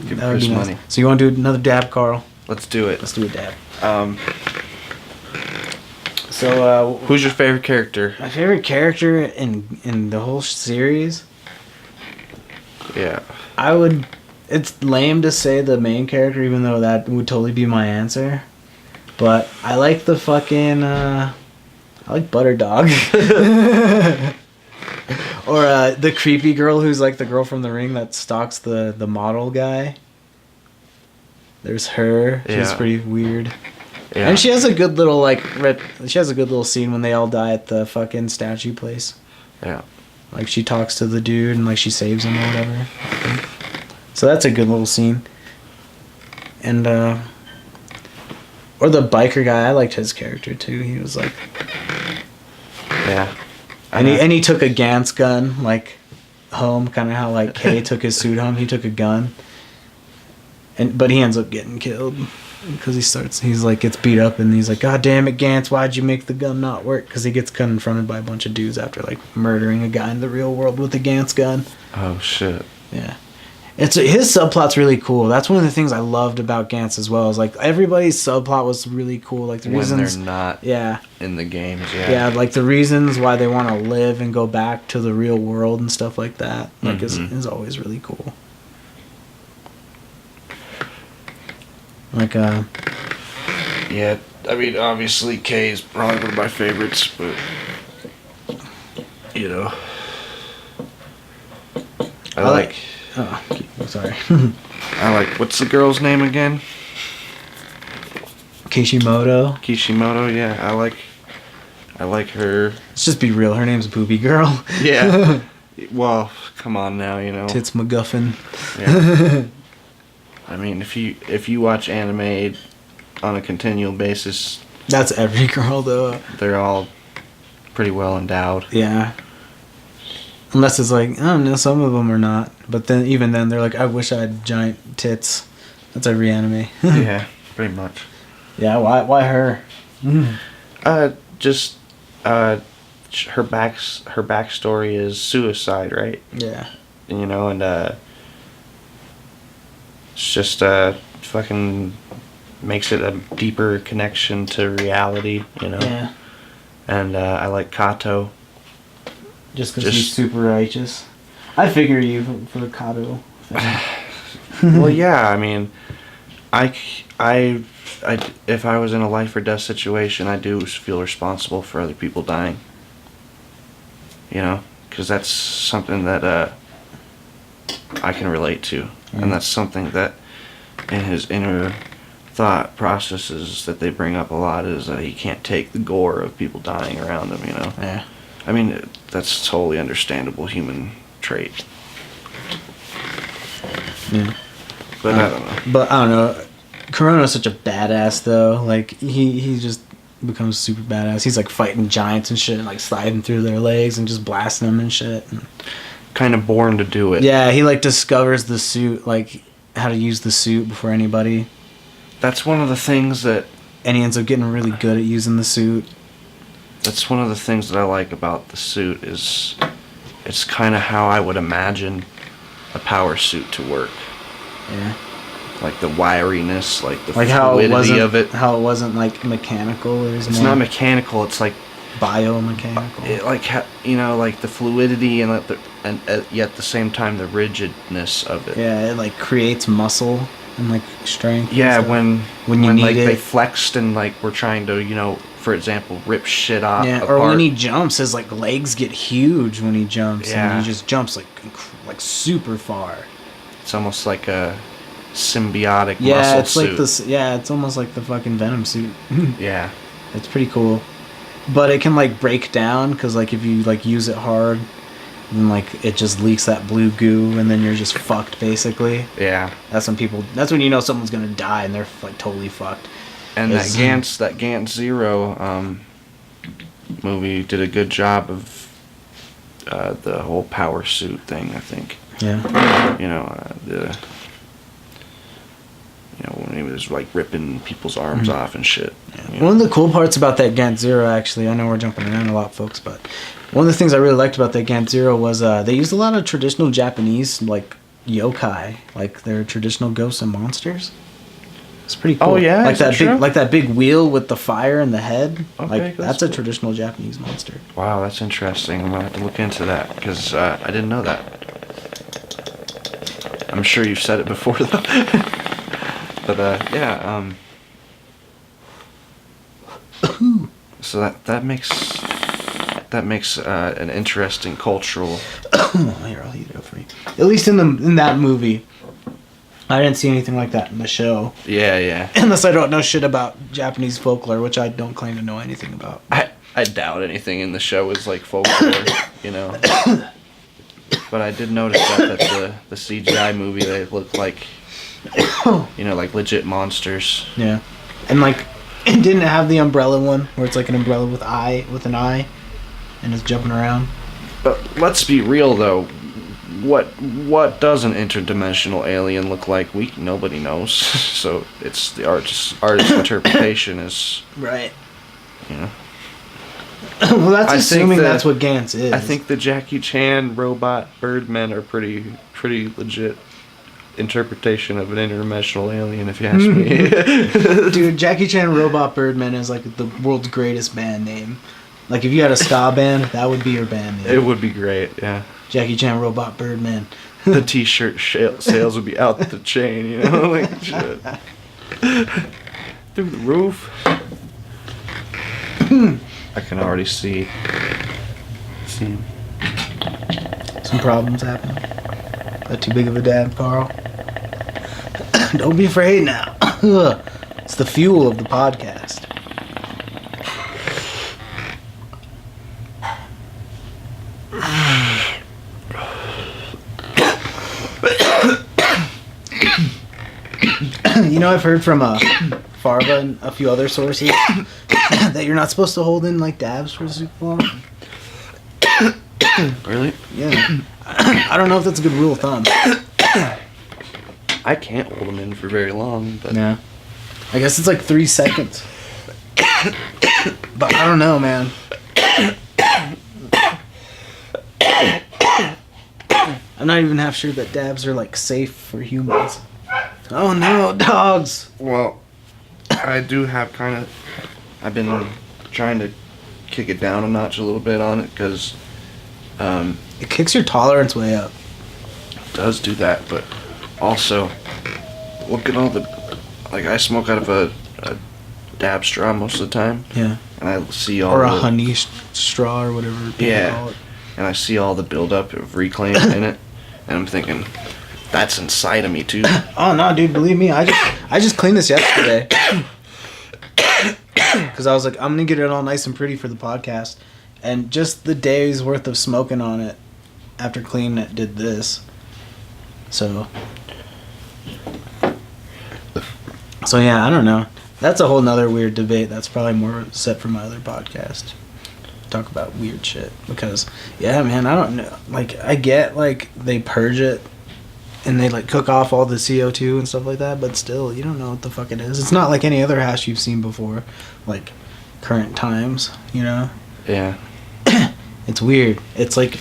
Give Chris money. So you want to do another dab, Karl? Let's do it. Let's do a dab. Who's your favorite character? My favorite character in the whole series? Yeah. It's lame to say the main character, even though that would totally be my answer. But I like the fucking, I like Butter Dog. Or the creepy girl who's like the girl from The Ring that stalks the model guy. There's her. She's pretty weird. Yeah. And she has a good little she has a good little scene when they all die at the fucking statue place. Yeah. Like she talks to the dude and like she saves him or whatever. So that's a good little scene. And or the biker guy, I liked his character too. He was like, yeah. And he took a Gantz gun, like, home, kind of how, like, Kay took his suit home. He took a gun. But he ends up getting killed. Because he's like, gets beat up, and he's like, God damn it, Gantz, why'd you make the gun not work? Because he gets confronted by a bunch of dudes after, like, murdering a guy in the real world with a Gantz gun. Oh, shit. Yeah. His subplot's really cool. That's one of the things I loved about Gantz as well. Is like everybody's subplot was really cool. Like the reasons when they're not in the games. Yeah, like the reasons why they want to live and go back to the real world and stuff like that. Like is always really cool. Like yeah, I mean obviously Kay is probably one of my favorites, but you know, I like. Oh, I'm sorry. I like, what's the girl's name again? Kishimoto, yeah. I like her. Let's just be real, her name's Booby Girl. Yeah. Well, come on now, you know. Tits MacGuffin. Yeah. I mean, if you watch anime on a continual basis... That's every girl, though. They're all pretty well endowed. Yeah. Unless it's like, I don't know, some of them are not. But then, even then, they're like, I wish I had giant tits. That's every anime. Yeah, pretty much. Yeah, why her? Just, her backstory is suicide, right? Yeah. You know, and, it's just, fucking makes it a deeper connection to reality, you know? Yeah. And, I like Kato. Just because he's super righteous. I figure you for the Kato thing. Well, yeah, I mean, if I was in a life or death situation, I do feel responsible for other people dying. You know, because that's something that I can relate to, and that's something that in his inner thought processes that they bring up a lot is that he can't take the gore of people dying around him, you know? Yeah. I mean, that's a totally understandable human trait. Yeah. But I don't know. But I don't know. Corona's such a badass, though. Like, he just becomes super badass. He's, like, fighting giants and shit, and, like, sliding through their legs and just blasting them and shit. And kind of born to do it. yeah, he, like, discovers the suit, like, how to use the suit before anybody. That's one of the things that... And he ends up getting really good at using the suit. That's one of the things that I like about the suit is it's kind of how I would imagine a power suit to work. Yeah. Like the wiriness, like the like fluidity of it. How it wasn't, like, mechanical. It's not mechanical, it's like... biomechanical. Like the fluidity and yet at the same time the rigidness of it. Yeah, it, like, creates muscle and, like, strength. Yeah, when you need like it. they flexed and like we're trying to, for example, rip shit off. Yeah, apart. or when he jumps, his, like, legs get huge when he jumps. Yeah. And he just jumps, like super far. It's almost like a symbiotic Yeah, muscle it's suit. like this. Yeah, it's almost like the fucking Venom suit. Yeah. It's pretty cool. But it can, like, break down, because, like, if you, like, use it hard, then, like, it just leaks that blue goo, and then you're just fucked, basically. Yeah. That's when you know someone's gonna die, and they're, like, totally fucked. And that Gantz Zero movie did a good job of the whole power suit thing, I think. Yeah. When he was like ripping people's arms off and shit. Yeah. One of the cool parts about that Gantz Zero, actually, I know we're jumping around a lot, folks, but one of the things I really liked about that Gantz Zero was they used a lot of traditional Japanese, like, yokai, like their traditional ghosts and monsters. It's pretty cool. Oh yeah, like that true? like that big wheel with the fire in the head. Okay, like that's a cool. traditional Japanese monster. Wow, that's interesting. I'm gonna have to look into that because I didn't know that. I'm sure you've said it before though. But yeah. So that makes an interesting cultural. Here, I'll heat it up for you. At least in that movie, I didn't see anything like that in the show. Yeah. Unless I don't know shit about Japanese folklore, which I don't claim to know anything about. I doubt anything in the show is like folklore, But I did notice that the CGI movie, they look like, like legit monsters. Yeah, and like it didn't have the umbrella one where it's like an umbrella with an eye, and it's jumping around. But let's be real though. What does an interdimensional alien look like? Nobody knows. So it's the artist's interpretation is right. Well, that's assuming that's what Gantz is. I think the Jackie Chan robot Birdmen are pretty legit interpretation of an interdimensional alien, if you ask me. Dude, Jackie Chan Robot Birdmen is like the world's greatest band name. Like if you had a ska band, that would be your band name. It would be great, yeah. Jackie Chan Robot Birdman. The t-shirt sales would be out the chain, like shit. Through the roof. I can already see some problems happening. Not too big of a dab, Karl. Don't be afraid now. It's the fuel of the podcast. I've heard from Farva and a few other sources that you're not supposed to hold in like dabs for super long. Really? Yeah. I don't know if that's a good rule of thumb. I can't hold them in for very long, but yeah. I guess it's like 3 seconds. But I don't know, man. I'm not even half sure that dabs are like safe for humans. Oh no, dogs! Well, I do have I've been trying to kick it down a notch a little bit on it because it kicks your tolerance way up. It does do that, but also look at all I smoke out of a dab straw most of the time. Yeah. And I see all or a honey straw or whatever people call it. and I see all the buildup of Reclaim in it, and I'm thinking, that's inside of me too. Oh no, dude! Believe me, I just cleaned this yesterday because I was like, I'm gonna get it all nice and pretty for the podcast, and just the day's worth of smoking on it after cleaning it did this. So yeah, I don't know. That's a whole nother weird debate. That's probably more set for my other podcast. Talk about weird shit because yeah, man, I don't know. Like I get like they purge it. And they like cook off all the CO2 and stuff like that, but still, you don't know what the fuck it is. It's not like any other hash you've seen before, like current times, you know? Yeah. It's weird. It's like,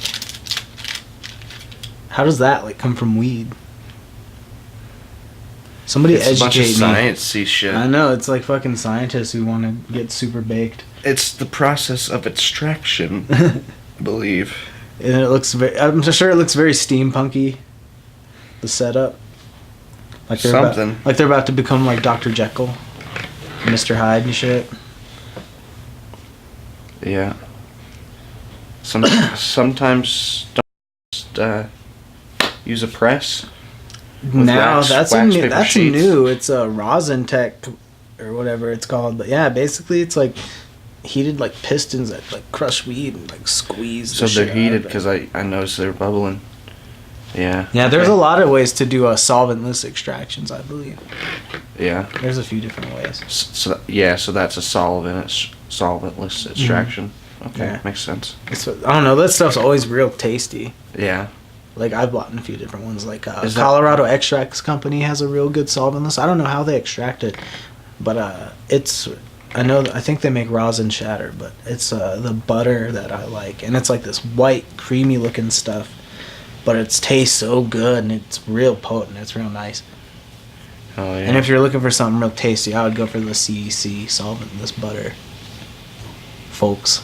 how does that like come from weed? Educate me. It's a bunch of science-y shit. I know, it's like fucking scientists who want to get super baked. It's the process of extraction, I believe. And it looks I'm sure it looks very steampunky. The setup, like they're about to become like Dr. Jekyll, Mr. Hyde and shit. Yeah. Sometimes don't use a press. Now that's sheets. new. It's a rosin tech or whatever it's called. But yeah, basically it's like heated like pistons that like crush weed and like squeeze. So they're heated because I noticed they're bubbling. Yeah. Yeah, there's a lot of ways to do solventless extractions, I believe. Yeah. There's a few different ways. So that's a solventless extraction. Okay, yeah. Makes sense. I don't know, that stuff's always real tasty. Yeah. Like I've bought in a few different ones. Like Colorado Extracts Company has a real good solventless. I don't know how they extract it, but I think they make rosin shatter, but it's the butter that I like, and it's like this white, creamy looking stuff. But it tastes so good, and it's real potent. It's real nice. Oh, yeah. And if you're looking for something real tasty, I would go for the CEC solventless butter. Folks.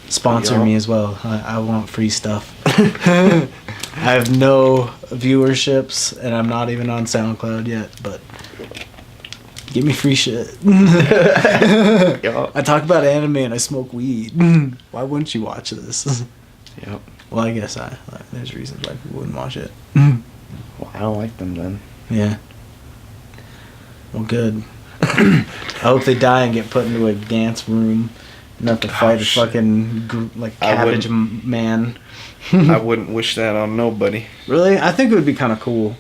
Sponsor me as well. I want free stuff. I have no viewerships, and I'm not even on SoundCloud yet, but give me free shit. I talk about anime and I smoke weed. Why wouldn't you watch this? Yep. Well, I guess there's reasons why people wouldn't watch it. Well, I don't like them then. Yeah. Well, good. I hope they die and get put into a Gantz room and have to fight a fucking cabbage man. I wouldn't wish that on nobody. Really? I think it would be kind of cool.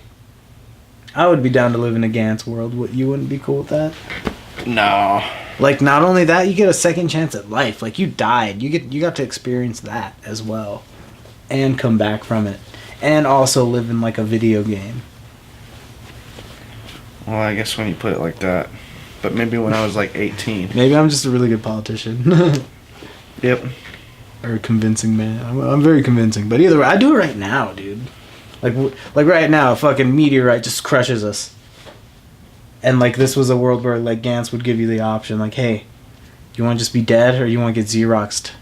I would be down to live in a Gantz world. You wouldn't be cool with that? No. Like, not only that, you get a second chance at life. Like, you died. You got to experience that as well. And come back from it. And also live in, like, a video game. Well, I guess when you put it like that. But maybe when I was, like, 18. Maybe I'm just a really good politician. Yep. Or a convincing man. I'm very convincing. But either way, I do it right now, dude. Like right now, a fucking meteorite just crushes us. And, like, this was a world where, like, Gantz would give you the option, like, hey, do you want to just be dead, or you want to get Xeroxed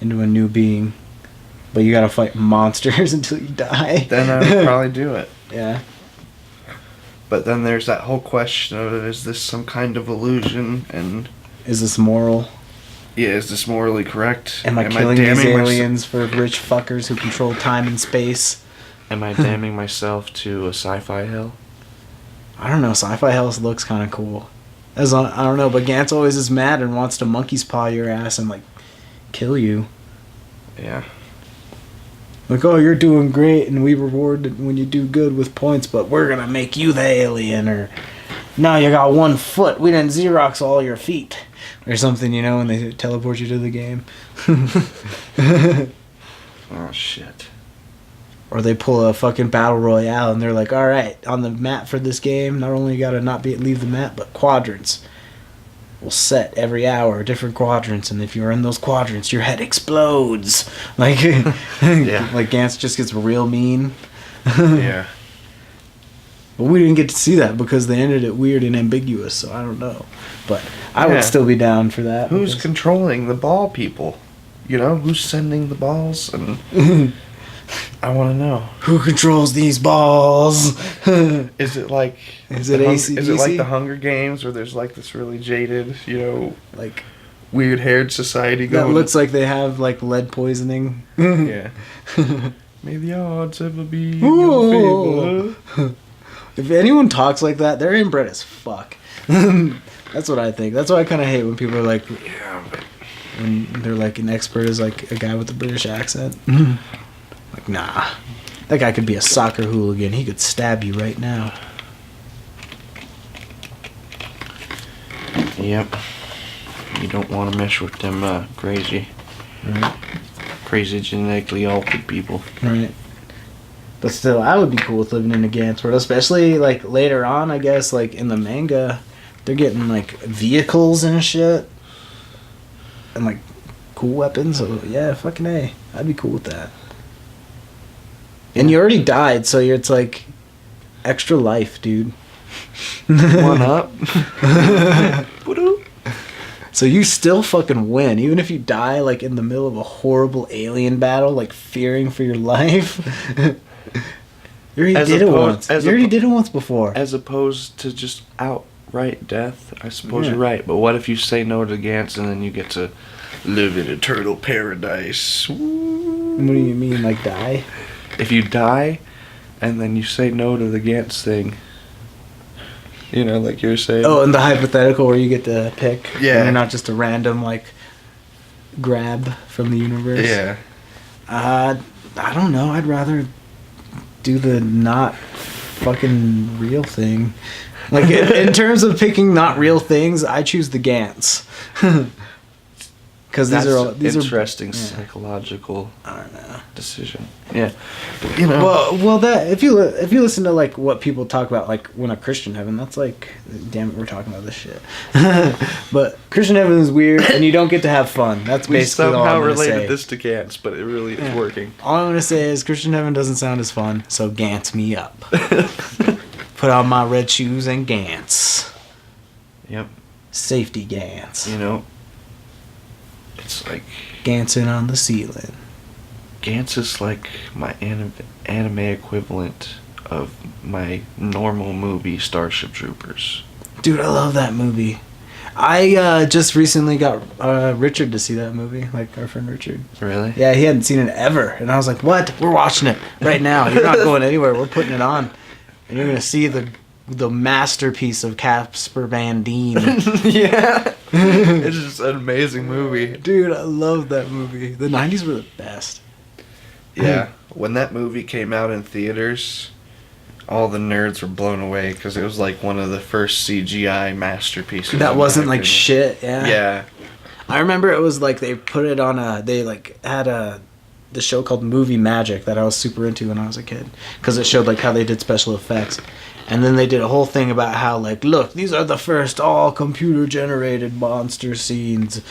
into a new being? But you gotta fight monsters until you die. Then I would probably do it. Yeah. But then there's that whole question of, is this some kind of illusion? And is this moral? Yeah, is this morally correct? Am I killing these aliens for rich fuckers who control time and space? Am I damning myself to a sci-fi hell? I don't know. Sci-fi hell looks kind of cool. I don't know, but Gantz always is mad and wants to monkey's paw your ass and, like, kill you. Yeah. Like, oh, you're doing great, and we reward it when you do good with points, but we're gonna make you the alien, or now you got 1 foot, we didn't Xerox all your feet, or something, you know, when they teleport you to the game. Oh, shit. Or they pull a fucking battle royale, and they're like, alright, on the map for this game, not only you gotta leave the map, but quadrants. We'll set every hour different quadrants, and if you're in those quadrants, your head explodes. Like, yeah. Like Gantz just gets real mean. Yeah. But we didn't get to see that because they ended it weird and ambiguous, so I don't know. But I would still be down for that. Who's controlling the ball people? You know, who's sending the balls? And I want to know. Who controls these balls? Is it like... Is it AC/DC? Is it like the Hunger Games where there's like this really jaded, you know... Like weird haired society That going. looks like they have like lead poisoning. Yeah. May the odds ever be in your favor. If anyone talks like that, they're inbred as fuck. That's what I think. That's why I kind of hate when people are like, Yeah, but when they're like an expert is like a guy with a British accent. Like, nah, that guy could be a soccer hooligan. He could stab you right now. yep. You don't want to mess with them crazy genetically altered people. Right. But still, I would be cool with living in a Gantz world, especially like later on. I guess like in the manga, they're getting like vehicles and shit, and like cool weapons. So yeah, fucking A, I'd be cool with that. And you already died, so it's like extra life, dude. One up. So you still fucking win, even if you die like in the middle of a horrible alien battle, like fearing for your life. You already did it once. You already did it once before. As opposed to just outright death, I suppose Yeah. you're right. But what if you say no to Gantz and then you get to live in eternal paradise? What do you mean, like die? If you die and then you say no to the Gantz thing, you know, like you were saying. Oh, and the hypothetical where you get to pick. Yeah. And you're not just a random, like, grab from the universe. Yeah. I don't know. I'd rather do the not fucking real thing. Like, in terms of picking not real things, I choose the Gantz. Because these are interesting yeah. psychological I don't know. decision. Yeah. You know. Well, that if you listen to like what people talk about, like when a Christian heaven, that's like, damn it, we're talking about this shit. But Christian heaven is weird, and you don't get to have fun. That's we basically all I'm somehow gonna related say. this to Gantz, but it really is working. All I'm gonna say is Christian heaven doesn't sound as fun, so Gantz me up. Put on my red shoes and Gantz. Yep. Safety Gantz. You know. It's like Gantzin on the ceiling. Gantz is like my anime equivalent of my normal movie Starship Troopers. Dude, I love that movie. I just recently got Richard to see that movie, like our friend Richard. Really? Yeah, he hadn't seen it ever, and I was like, "What? We're watching it right now. You're not going anywhere. We're putting it on, and you're gonna see the masterpiece of Casper Van Dien." Yeah. It's just an amazing movie. Dude, I love that movie. The 90s were the best. Yeah. When that movie came out in theaters, all the nerds were blown away because it was like one of the first CGI masterpieces. That in wasn't my like opinion. shit, yeah. Yeah. I remember it was like they put it on the show called Movie Magic that I was super into when I was a kid, because it showed like how they did special effects. And then they did a whole thing about how, like, look, these are the first all computer-generated monster scenes.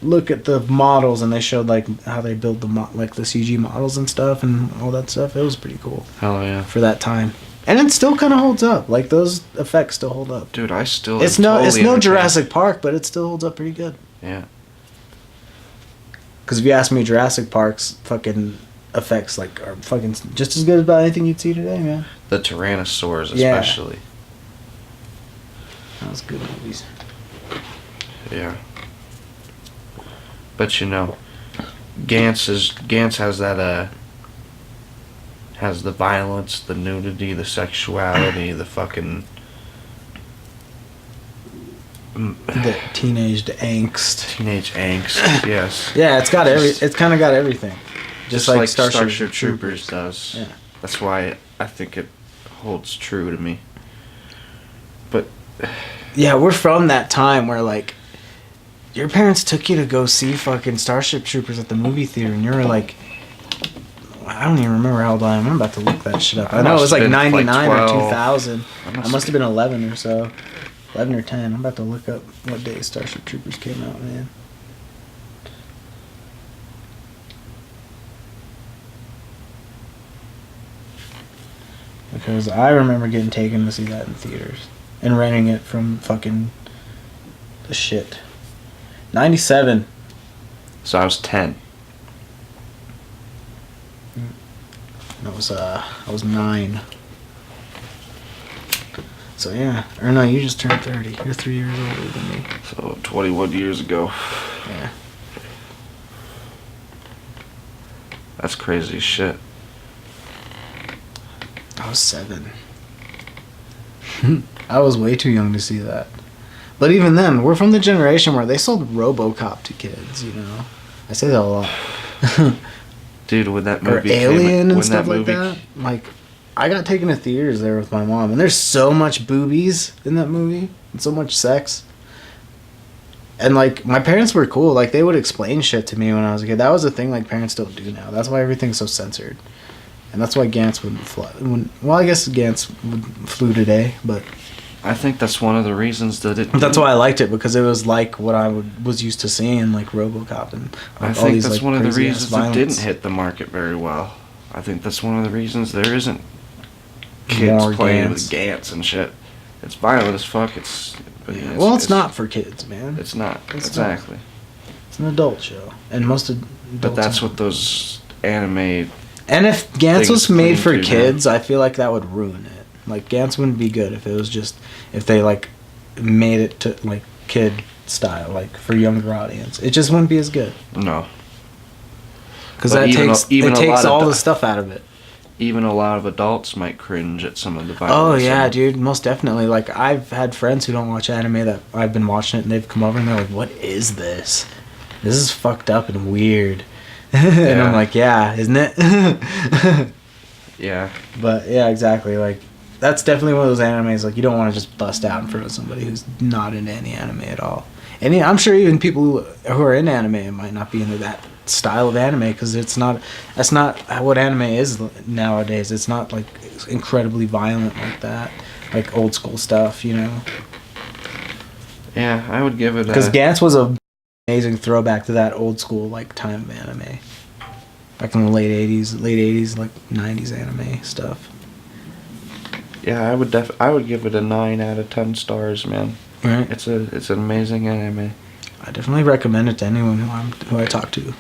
Look at the models, and they showed, like, how they build the CG models and stuff and all that stuff. It was pretty cool Hell yeah. for that time. And it still kind of holds up. Like, those effects still hold up. Dude, I still... It's no Jurassic Park, but it still holds up pretty good. Yeah. Because if you ask me, Jurassic Park's fucking effects, like, are fucking just as good as about anything you'd see today, man. The Tyrannosaurs, Yeah. especially. That was good movies. Yeah. But you know, Gantz has that has the violence, the nudity, the sexuality, the fucking The teenage angst. teenage angst. Yes. Yeah, it's kind of got everything. Just like Starship Troopers does. Yeah. That's why I think it holds true to me. But Yeah, we're from that time where, like, your parents took you to go see fucking Starship Troopers at the movie theater, and you were like, I don't even remember how old I am. I'm about to look that shit up. I know it was like 99 or 2000. I must have been 11 or so. 11 or 10. I'm about to look up what day Starship Troopers came out, man. Because I remember getting taken to see that in theaters. And renting it from fucking the shit. 97. so I was 10. I was 9. So yeah, or no, you just turned 30. You're 3 years older than me. So 21 years ago. Yeah. That's crazy as shit. I was 7. I was way too young to see that. But even then, we're from the generation where they sold RoboCop to kids, you know? I say that a lot. Dude, when that movie or Alien came, and stuff like that. Like, I got taken to theaters there with my mom, and there's so much boobies in that movie, and so much sex. And, like, my parents were cool. Like, they would explain shit to me when I was a kid. That was a thing, like, parents don't do now. That's why everything's so censored. And that's why Gantz wouldn't fly. Well, I guess Gantz flew today, but... I think that's one of the reasons that it... That's why I liked it, because it was like what I was used to seeing, like RoboCop and like, I think all these, that's like, one of the crazy-ass reasons it didn't hit the market very well. I think that's one of the reasons there isn't kids More playing Gantz. with Gantz and shit. It's violent as fuck. Well, it's not for kids, man. It's not. It's Exactly. not. It's an adult show. And most adults... But that's what those anime... And if Gantz was things made for cling to kids, I feel like that would ruin it. Like, Gantz wouldn't be good if it was just... If they, like, made it to, like, kid style, like, for younger audience. It just wouldn't be as good. No. Because But that even takes all of the stuff out of it. Even a lot of adults might cringe at some of the violence. Oh, yeah, and- dude. Most definitely. Like, I've had friends who don't watch anime that I've been watching it, and they've come over and they're like, what is this? This is fucked up and weird. And Yeah. I'm like, yeah, isn't it? Yeah. But, yeah, exactly. Like, that's definitely one of those animes, like, you don't want to just bust out in front of somebody who's not into any anime at all. And yeah, I'm sure even people who are in anime might not be into that style of anime, because that's not what anime is nowadays. It's not, like, incredibly violent like that. Like, old school stuff, you know? Yeah, I would give it Because a... Gantz was a amazing throwback to that old school, like, time of anime. Back in the late 80s, like 90s anime stuff. Yeah, I would give it a 9 out of 10 stars, man. Right. It's an amazing anime. I definitely recommend it to anyone who I talk to.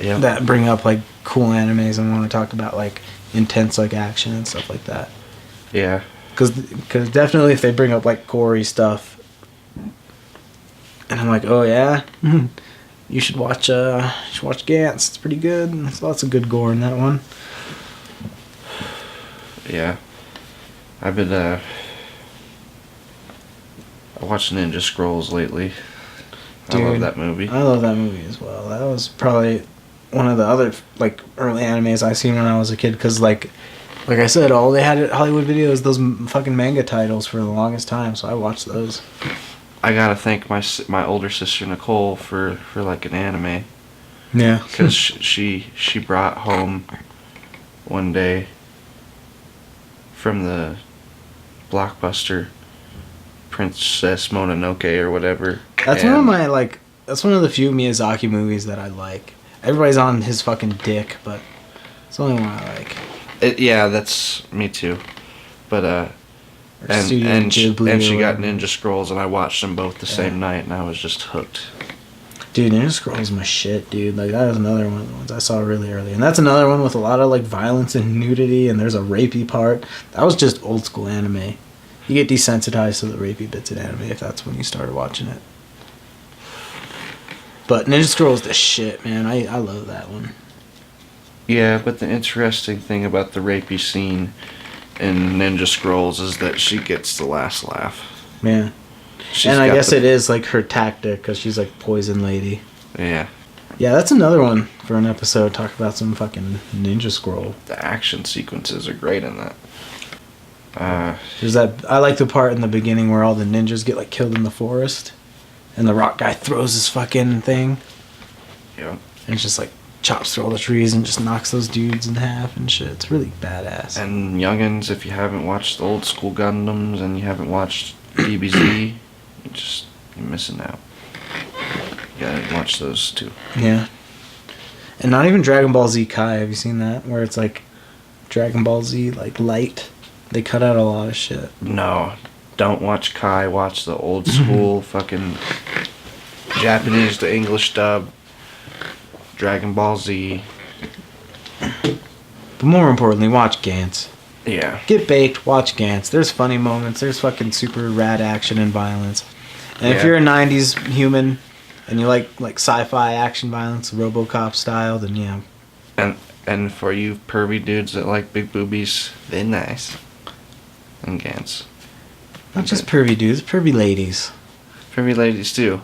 Yeah. That bring up, like, cool animes and want to talk about, like, intense, like, action and stuff like that. Yeah. Because definitely if they bring up, like, gory stuff, and I'm like, oh yeah, you should watch Gantz. It's pretty good. There's lots of good gore in that one. Yeah. I've been I watched Ninja Scrolls lately. I love Dude, that movie. I love that movie as well. That was probably one of the other, like, early animes I seen when I was a kid. Because, like I said, all they had at Hollywood Video is those fucking manga titles for the longest time. So I watched those. I gotta thank my older sister Nicole for like an anime. Yeah. Because she brought home one day from the Blockbuster Princess Mononoke or whatever. That's one of my, like, that's one of the few Miyazaki movies that I like. Everybody's on his fucking dick, but it's the only one I like. Yeah, that's me too. But Or and Studio and Ghibli she or got whatever. Ninja Scrolls, and I watched them both the same night, and I was just hooked. Dude, Ninja Scroll's my shit, dude. Like, that was another one of the ones I saw really early. And that's another one with a lot of, like, violence and nudity, and there's a rapey part. That was just old school anime. You get desensitized to the rapey bits in anime if that's when you started watching it. But Ninja Scroll's the shit, man. I love that one. Yeah, but the interesting thing about the rapey scene in Ninja Scrolls is that she gets the last laugh. Yeah. She's And I got guess it is, like, her tactic, because she's, like, poison lady. Yeah. Yeah, that's another one for an episode. Talk about some fucking Ninja Scroll. The action sequences are great in that. There's that. I like the part in the beginning where all the ninjas get, like, killed in the forest, and the rock guy throws his fucking thing, Yeah. and it's just like chops through all the trees and just knocks those dudes in half and shit. It's really badass. And youngins, if you haven't watched the old school Gundams and you haven't watched DBZ, you're missing out. You gotta watch those too. Yeah. And not even Dragon Ball Z Kai. Have you seen that? Where it's like Dragon Ball Z, like, light. They cut out a lot of shit. No, don't watch Kai. Watch the old school fucking Japanese to English dub. Dragon Ball Z. But more importantly, watch Gantz. Yeah. Get baked, watch Gantz. There's funny moments. There's fucking super rad action and violence. And if you're a 90s human and you like sci-fi action violence, RoboCop style, then yeah. And for you pervy dudes that like big boobies, they're nice. And Gantz. Not just pervy dudes, pervy ladies. Pervy ladies too.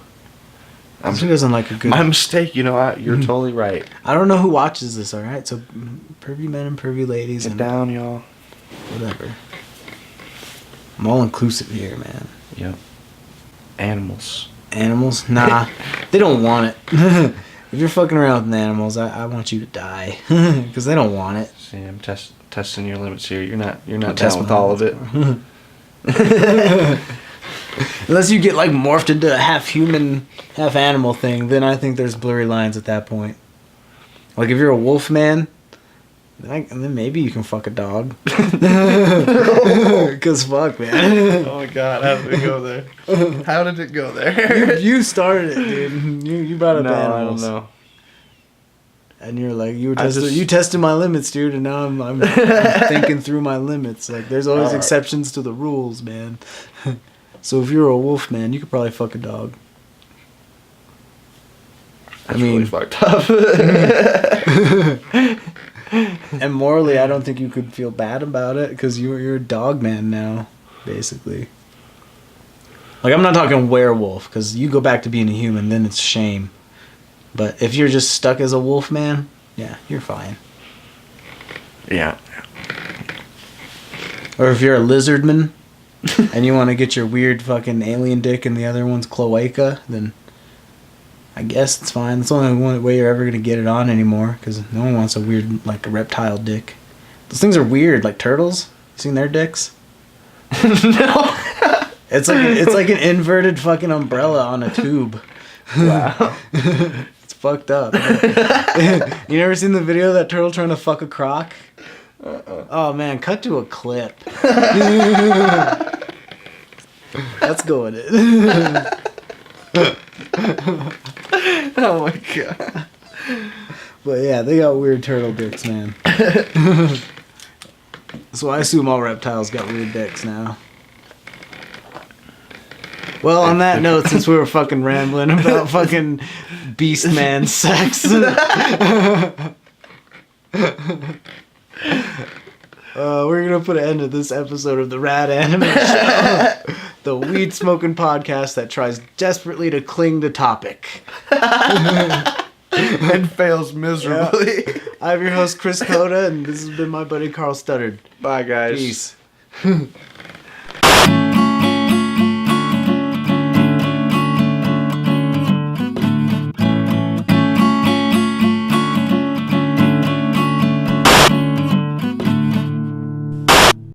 Who doesn't like a good... My mistake, you're totally right. I don't know who watches this, alright? So, pervy men and pervy ladies. Get and down, y'all. Whatever. I'm all inclusive here, man. Yep. Animals. Animals? Nah. They don't want it. If you're fucking around with animals, I want you to die. Because they don't want it. See, I'm testing your limits here. You're not down with all of it. Unless you get morphed into a half human, half animal thing, then I think there's blurry lines at that point. Like if you're a wolfman, then maybe you can fuck a dog. Cause fuck, man. Oh my god, how did it go there? How did it go there? You started it, dude. You brought up animals. I don't know. And you're like, you tested my limits, dude, and now I'm thinking through my limits. Like, there's always exceptions to the rules, man. So if you're a wolf man, you could probably fuck a dog. That's really fucked up. And morally, I don't think you could feel bad about it because you're a dog man now, basically. Like, I'm not talking werewolf because you go back to being a human, then it's shame. But if you're just stuck as a wolf man, yeah, you're fine. Yeah. Or if you're a lizard man and you want to get your weird fucking alien dick in the other one's cloaca, then I guess it's fine. It's the only one way you're ever going to get it on anymore because no one wants a weird, a reptile dick. Those things are weird, like turtles. You seen their dicks? No. It's like an inverted fucking umbrella on a tube. Wow. It's fucked up. You never seen the video of that turtle trying to fuck a croc? Oh man, cut to a clip. Let's go with it. Oh my god. But yeah, they got weird turtle dicks, man. So I assume all reptiles got weird dicks now. Well, on that note, since we were fucking rambling about fucking beast man sex. We're gonna put an end to this episode of the Rad Anime Show, the weed smoking podcast that tries desperately to cling to topic and fails miserably. Yeah. I'm your host Chris Coda, and this has been my buddy Karl Studdard. Bye, guys. Peace.